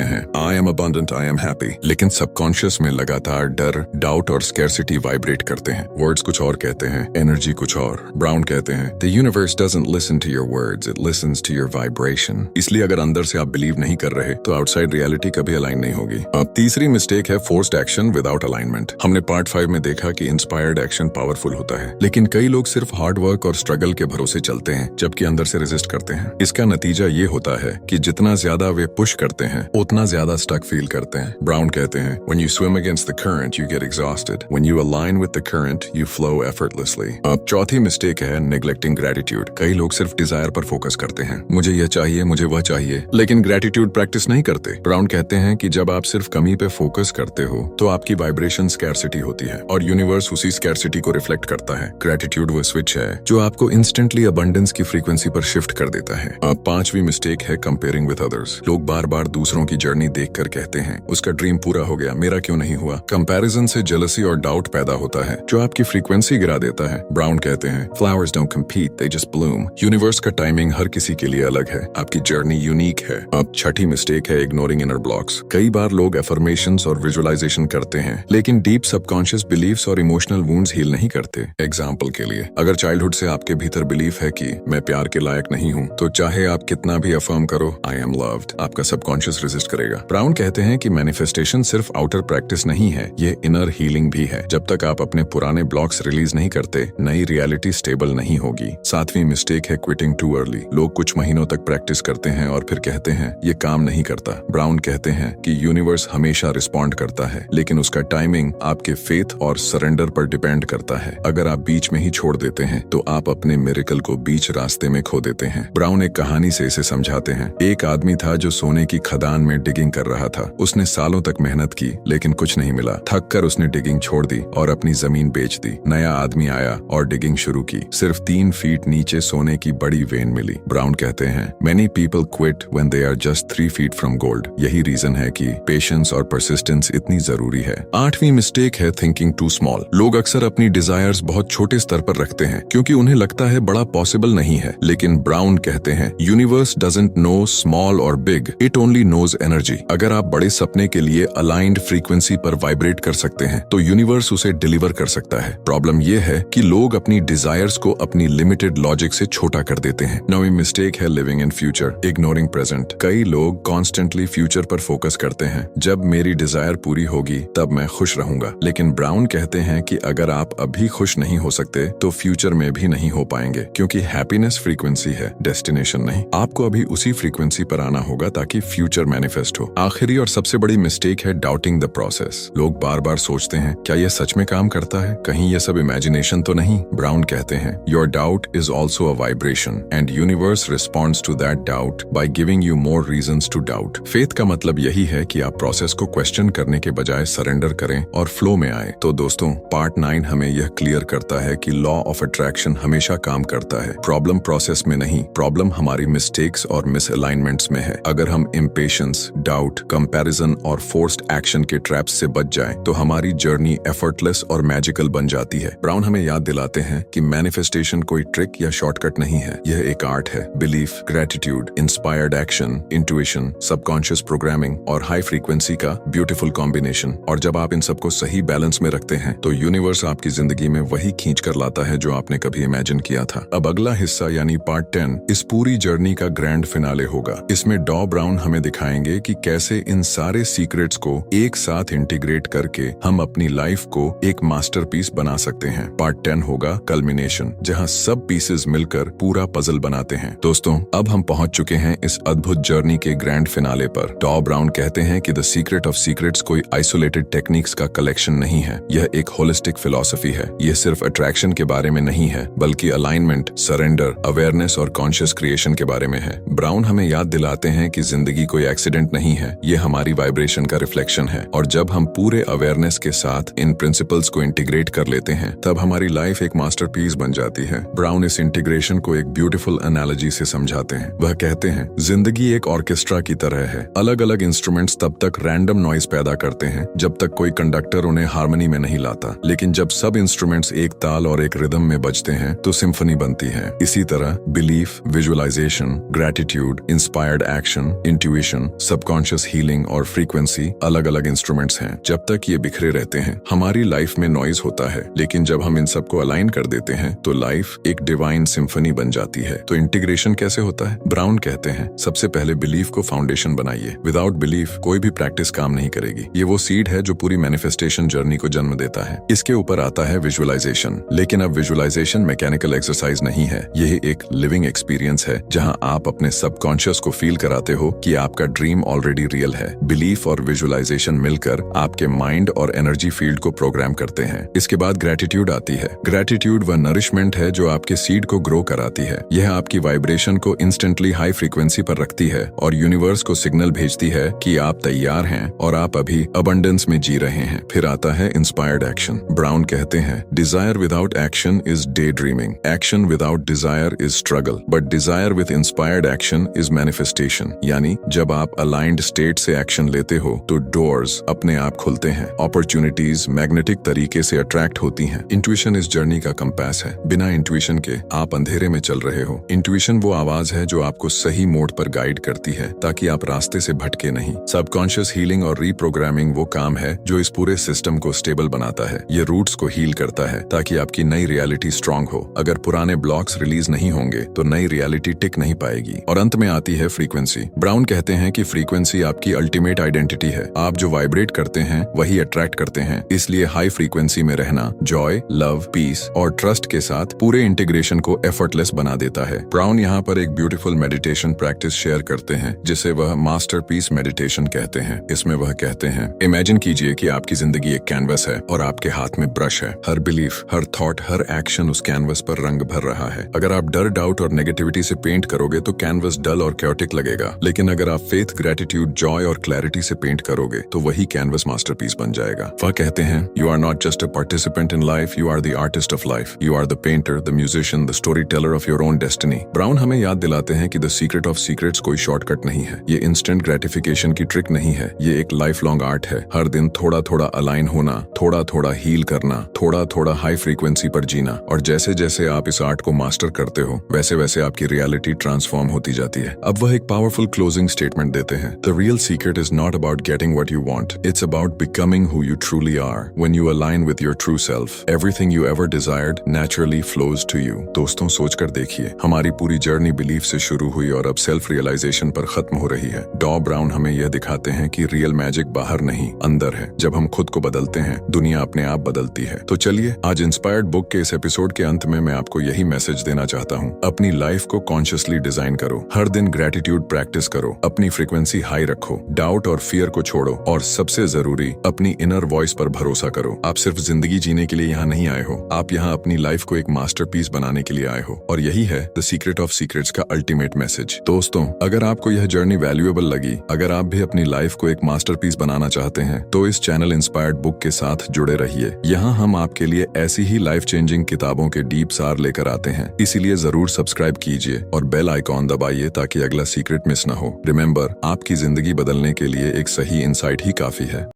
हैं, I am abundant, I am happy, लेकिन सबकॉन्शियस में लगातार डर, डाउट और स्कैर्सिटी वाइब्रेट करते हैं। वर्ड्स कुछ और कहते हैं, एनर्जी कुछ और। ब्राउन कहते हैं, the universe doesn't listen to your words, it listens to your vibration. इसलिए अगर अंदर से आप बिलीव नहीं कर रहे तो आउटसाइड रियलिटी कभी अलाइन नहीं होगी। अब तीसरी मिस्टेक है फोर्स्ड एक्शन विदाउट अलाइनमेंट। हमने पार्ट 5 में देखा कि इंस्पायर्ड एक्शन पावरफुल होता है, लेकिन कई लोग सिर्फ हार्ड वर्क और स्ट्रगल के भरोसे चलते हैं जबकि अंदर से रेजिस्ट करते हैं। इसका नतीजा ये होता है कि जितना ज्यादा वे पुश करते हैं उतना ज्यादा स्टक फील करते हैं। ब्राउन कहते हैं, when you swim against the current you get exhausted, when you align with the current you flow effortlessly। अब चौथी मिस्टेक है neglecting gratitude। कई लोग सिर्फ डिजायर पर फोकस करते हैं, मुझे यह चाहिए, मुझे वह चाहिए, लेकिन ग्रेटिट्यूड प्रैक्टिस नहीं करते। ब्राउन कहते हैं कि जब आप सिर्फ कमी पे फोकस करते हो तो आपकी वाइब्रेशन स्कैर्सिटी होती है और यूनिवर्स उसी स्कैर्सिटी को रिफ्लेक्ट करता है। ग्रेटिट्यूड वो स्विच है जो आपको इंस्टेंटली अबंडेंस की फ्रीक्वेंसी पर शिफ्ट कर देता है। अब पांचवी मिस्टेक है कंपेयरिंग विद अदर्स। लोग बार बार दूसरों की जर्नी देखकर कहते हैं, उसका ड्रीम पूरा हो गया, मेरा क्यों नहीं हुआ। कंपैरिजन से जेलसी और डाउट पैदा होता है जो आपकी फ्रीक्वेंसी गिरा देता है। ब्राउन कहते हैं, flowers don't compete, they just Bloom. Universe का टाइमिंग हर किसी के लिए अलग है, आपकी जर्नी यूनिक है। अब छठी मिस्टेक है इग्नोरिंग इनर ब्लॉक्स। कई बार लोग एफर्मेशंस और विजुअलाइजेशन करते हैं लेकिन डीप सबकॉन्शियस बिलीफ्स और इमोशनल वुंड्स हील नहीं करते। एग्जाम्पल के लिए, अगर चाइल्डहुड से आपके भीतर बिलीफ है कि मैं प्यार के लायक नहीं हूँ, तो चाहे आप कितना भी अफर्म करो आई एम लव्ड, आपका सबकॉन्शियस रेजिस्ट करेगा। ब्राउन कहते हैं कि मैनिफेस्टेशन सिर्फ आउटर प्रैक्टिस नहीं है, ये इनर हीलिंग भी है। जब तक आप अपने पुराने ब्लॉक्स रिलीज नहीं करते, नई रियलिटी स्टेबल नहीं होगी। सातवीं मिस्टेक है क्विटिंग टू अर्ली। लोग कुछ महीनों तक प्रैक्टिस करते हैं और फिर कहते हैं ये काम नहीं करता। ब्राउन कहते हैं कि यूनिवर्स हमेशा रिस्पॉन्ड करता है, लेकिन उसका टाइमिंग आपके फेथ और सरेंडर पर डिपेंड करता है। अगर आप बीच में ही छोड़ देते हैं तो आप अपने मिरेकल को बीच रास्ते में खो देते हैं। ब्राउन एक कहानी से इसे समझाते हैं। एक आदमी था जो सोने की खदान में डिगिंग कर रहा था। उसने सालों तक मेहनत की लेकिन कुछ नहीं मिला। थक कर उसने डिगिंग छोड़ दी और अपनी जमीन बेच दी। नया आदमी आया और डिगिंग शुरू की। सिर्फ 3 फीट नीचे सोने की बड़ी वेन मिली। ब्राउन कहते हैं, many people quit when they are just 3 feet from gold. यही रीजन है कि पेशेंस और परसिस्टेंस इतनी जरूरी है। 8वीं मिस्टेक है थिंकिंग टू स्मॉल। लोग अक्सर अपनी डिजायर्स बहुत छोटे स्तर पर रखते हैं क्योंकि उन्हें लगता है बड़ा पॉसिबल नहीं है, लेकिन ब्राउन कहते हैं, यूनिवर्स डजंट नो स्मॉल और big, it only knows energy. अगर आप बड़े सपने के लिए अलाइंड फ्रीक्वेंसी पर वाइब्रेट कर सकते हैं तो यूनिवर्स उसे डिलीवर कर सकता है। प्रॉब्लम यह है कि लोग अपनी डिजायर्स को अपनी लिमिटेड लॉजिक से छोटा कर देते हैं। 9वीं मिस्टेक है living in future, ignoring present. कई लोग कॉन्स्टेंटली फ्यूचर पर फोकस करते हैं, जब मेरी डिजायर पूरी होगी तब मैं खुश रहूंगा। लेकिन ब्राउन कहते हैं कि अगर आप अभी खुश नहीं हो सकते तो फ्यूचर में भी नहीं हो पाएंगे, क्योंकि हैप्पीनेस फ्रीक्वेंसी है, डेस्टिनेशन नहीं। आपको अभी उसी फ्रीक्वेंसी पर आना होगा ताकि फ्यूचर मैनिफेस्ट हो। आखिरी और सबसे बड़ी मिस्टेक है डाउटिंग द प्रोसेस। लोग बार बार सोचते हैं, क्या यह सच में काम करता है, कहीं यह सब इमेजिनेशन इमेजिनेशन तो नहीं? ब्राउन कहते हैं your doubt is also a vibration and universe responds to that doubt by giving you more reasons to doubt. Faith का मतलब यही है कि आप प्रोसेस को क्वेश्चन करने के बजाय सरेंडर करें और फ्लो में आए। तो दोस्तों, पार्ट 9 हमें यह क्लियर करता है कि लॉ ऑफ अट्रैक्शन हमेशा काम करता है। प्रॉब्लम प्रोसेस में नहीं, प्रॉब्लम हमारी मिस्टेक्स और मिसअलाइनमेंट्स में है। अगर हम इम्पेशंस, डाउट, कंपैरिजन और फोर्स्ड एक्शन के ट्रैप्स से बच जाएं, तो हमारी जर्नी एफर्टलेस और मैजिकल बन जाती है। ब्राउन हमें याद दिलाते हैं कि मैनिफेस्टेशन कोई ट्रिक या शॉर्टकट नहीं है, यह एक आर्ट है। Belief, gratitude, inspired action, intuition, subconscious programming और हाई फ्रीक्वेंसी का ब्यूटीफुल कॉम्बिनेशन। और जब आप इन सबको सही बैलेंस में रखते हैं तो यूनिवर्स आपकी जिंदगी में वही खींच कर लाता है जो आपने कभी इमेजिन किया था। अब अगला हिस्सा यानी पार्ट 10 इस पूरी जर्नी का ग्रैंड फिनाले होगा। इसमें डॉ ब्राउन हमें दिखाएंगे कि कैसे इन सारे सीक्रेट्स को एक साथ इंटीग्रेट करके हम अपनी लाइफ को एक मास्टरपीस बना सकते हैं। पार्ट 10 होगा कल्मिनेशन, जहां सब पीसेस मिलकर पूरा पजल बनाते हैं। दोस्तों, अब हम पहुंच चुके हैं इस अद्भुत जर्नी के ग्रैंड फिनाले पर। डॉ ब्राउन कहते हैं कि द सीक्रेट ऑफ सीक्रेट्स कोई आइसोलेटेड टेक्निक्स का कलेक्शन नहीं है, यह एक होलिस्टिक फिलॉसफी है। यह सिर्फ अट्रैक्शन के बारे में नहीं है, बल्कि अलाइनमेंट, सरेंडर, अवेयरनेस और कॉन्शियस क्रिएशन के बारे में है। ब्राउन हमें याद दिलाते हैं कि जिंदगी कोई एक्सीडेंट नहीं है, ये हमारी वाइब्रेशन का रिफ्लेक्शन है। और जब हम पूरे अवेयरनेस के साथ इन प्रिंसिपल्स को इंटीग्रेट कर लेते हैं, तब हमारी लाइफ एक मास्टरपीस बन जाती है। ब्राउन इस इंटीग्रेशन को एक ब्यूटीफुल एनालॉजी से समझाते हैं। वह कहते हैं जिंदगी एक ऑर्केस्ट्रा की तरह है। अलग अलग इंस्ट्रूमेंट्स तब तक रैंडम नॉइज पैदा करते हैं जब तक कोई कंडक्टर उन्हें हार्मनी में नहीं लाता, लेकिन जब सब इंस्ट्रूमेंट्स एक ताल और एक रिदम में बजते हैं तो सिम्फनी बनती है। इसी तरह belief, visualisation, gratitude, inspired action, intuition, subconscious healing और फ्रीक्वेंसी अलग अलग इंस्ट्रूमेंट्स हैं। जब तक ये बिखरे रहते हैं, हमारी लाइफ में नॉइज होता है, लेकिन जब हम इन सबको अलाइन कर देते हैं तो लाइफ एक डिवाइन सिम्फनी बन जाती है। तो इंटीग्रेशन कैसे होता है? ब्राउन कहते हैं सबसे पहले बिलीफ को फाउंडेशन बनाइए। विदाउट बिलीफ कोई भी प्रैक्टिस काम नहीं करेगी। ये वो सीड है जो पूरी मैनिफेस्टेशन जर्नी को जन्म देता है। इसके ऊपर आता है विजुअलाइजेशन। लेकिन अब विजुअलाइजेशन मैकेनिकल एक्सरसाइज नहीं है, यह एक लिविंग एक्सपीरियंस है जहां आप अपने सबकॉन्शियस को फील कराते हो कि आपका ड्रीम ऑलरेडी रियल है। बिलीफ और विजुअलाइजेशन मिलकर आपके माइंड और एनर्जी फील्ड को प्रोग्राम करते हैं। इसके बाद ग्रेटिट्यूड आती है। ग्रेटिट्यूड वह नरिशमेंट है जो आपके सीड को ग्रो कराती है। यह आपकी वाइब्रेशन को इंस्टेंटली हाई फ्रीक्वेंसी पर रखती है और यूनिवर्स को सिग्नल भेजती है कि आप तैयार हैं और आप अभी अबंडेंस में जी रहे हैं। फिर आता है इंस्पायर्ड एक्शन। ब्राउन कहते हैं desire without action is daydreaming, action without desire is struggle, but desire with inspired action is manifestation. यानी जब आप अलाइंड स्टेट से एक्शन लेते हो तो डोर्स अपने आप खुलते हैं, अपॉर्चुनिटीज मैग्नेटिक तरीके से अट्रैक्ट होती हैं। इंट्यूशन इस जर्नी का कंपास है। बिना इंट्यूशन के आप अंधेरे में चल रहे हो। इंट्यूशन वो आवाज है जो आपको सही मोड पर गाइड करती है ताकि आप रास्ते से भटके नहीं। सबकॉन्शियस हीलिंग और रीप्रोग्रामिंग वो काम है जो इस पूरे सिस्टम को स्टेबल बनाता है। ये रूट्स को हील करता है ताकि आपकी नई रियलिटी स्ट्रांग हो। अगर पुराने ब्लॉक्स रिलीज नहीं होंगे तो नई रियलिटी टिक नहीं पाएगी। और अंत में आती है फ्रीक्वेंसी। ब्राउन कहते हैं कि फ्रीक्वेंसी आपकी अल्टीमेट आइडेंटिटी है। आप जो वाइब्रेट करते हैं वही अट्रैक्ट करते हैं। इसलिए हाई फ्रीक्वेंसी में रहना जॉय, लव, पीस और ट्रस्ट के साथ पूरे इंटीग्रेशन को एफर्टलेस बना देता है। ब्राउन यहाँ पर एक ब्यूटीफुल मेडिटेशन प्रैक्टिस शेयर करते हैं जिसे वह मास्टरपीस मेडिटेशन कहते हैं। इसमें वह कहते हैं इमेजिन कीजिए कि आपकी जिंदगी एक कैनवस है और आपके हाथ में ब्रश है। हर बिलीफ, हर थॉट, हर एक्शन उस कैनवस पर रंग भर रहा है। अगर आप डर, डाउट और नेगेटिविटी से पेंट करोगे तो कैनवस डल और कैओटिक लगेगा, लेकिन अगर आप फेथ, ग्रेटिट्यूड, जॉय और क्लैरिटी से पेंट करोगे तो वही कैनवस मास्टरपीस बन जाएगा। वह कहते हैं you are not just a participant in life, you are the artist of life. You are the painter, the musician, the storyteller of your own destiny. Brown हमें याद दिलाते हैं कि द सीक्रेट ऑफ सीक्रेट्स कोई shortcut नहीं है, ये instant gratification की ट्रिक नहीं है, ये एक लाइफ लॉन्ग आर्ट है। हर दिन थोड़ा थोड़ा अलाइन होना, थोड़ा थोड़ा हील करना, थोड़ा थोड़ा हाई फ्रीक्वेंसी पर जीना। और जैसे जैसे आप इस आर्ट को मास्टर करते हो वैसे वैसे आपकी रियलिटी ट्रांसफॉर्म होती जाती है। अब वह एक पावरफुल क्लोजिंग स्टेटमेंट देते हैं। The real secret is not about getting what you want, it's about becoming who you truly are. When you align with your true self, everything you ever desired naturally flows to you. दोस्तों, सोचकर देखिए, हमारी पूरी journey belief से शुरू हुई और अब सेल्फ रियलाइजेशन पर खत्म हो रही है। डॉ ब्राउन हमें यह दिखाते हैं कि रियल मैजिक बाहर नहीं, अंदर है। जब हम खुद को बदलते हैं, दुनिया अपने आप बदलती है। तो चलिए, आज इंस्पायर्ड बुक के इस एपिसोड के अंत में मैं आपको यही मैसेज देना चाहता हूँ। अपनी लाइफ को कॉन्शियसली डिजाइन करो, हर दिन ग्रेटिट्यूड प्रैक्टिस करो, अपनी फ्रीक्वेंसी हाई रखो, डाउट और फियर को छोड़ो और सबसे जरूरी अपनी इनर वॉइस पर भरोसा करो। आप सिर्फ जिंदगी जीने के लिए यहाँ नहीं नहीं आए हो, आप यहाँ अपनी लाइफ को एक मास्टरपीस बनाने के लिए आए हो, और यही है द सीक्रेट ऑफ सीक्रेट्स का अल्टीमेट मैसेज। दोस्तों, अगर आपको यह जर्नी वैल्यूएबल लगी, अगर आप भी अपनी लाइफ को एक मास्टरपीस बनाना चाहते हैं, तो इस चैनल इंस्पायर्ड बुक के साथ जुड़े रहिए। यहाँ हम आपके लिए ऐसी ही लाइफ चेंजिंग किताबों के डीप सार लेकर आते हैं, इसीलिए जरूर सब्सक्राइब कीजिए और बेल आइकॉन दबाइए ताकि अगला सीक्रेट मिस न हो। रिमेंबर, आपकी जिंदगी बदलने के लिए एक सही इंसाइट ही काफी है।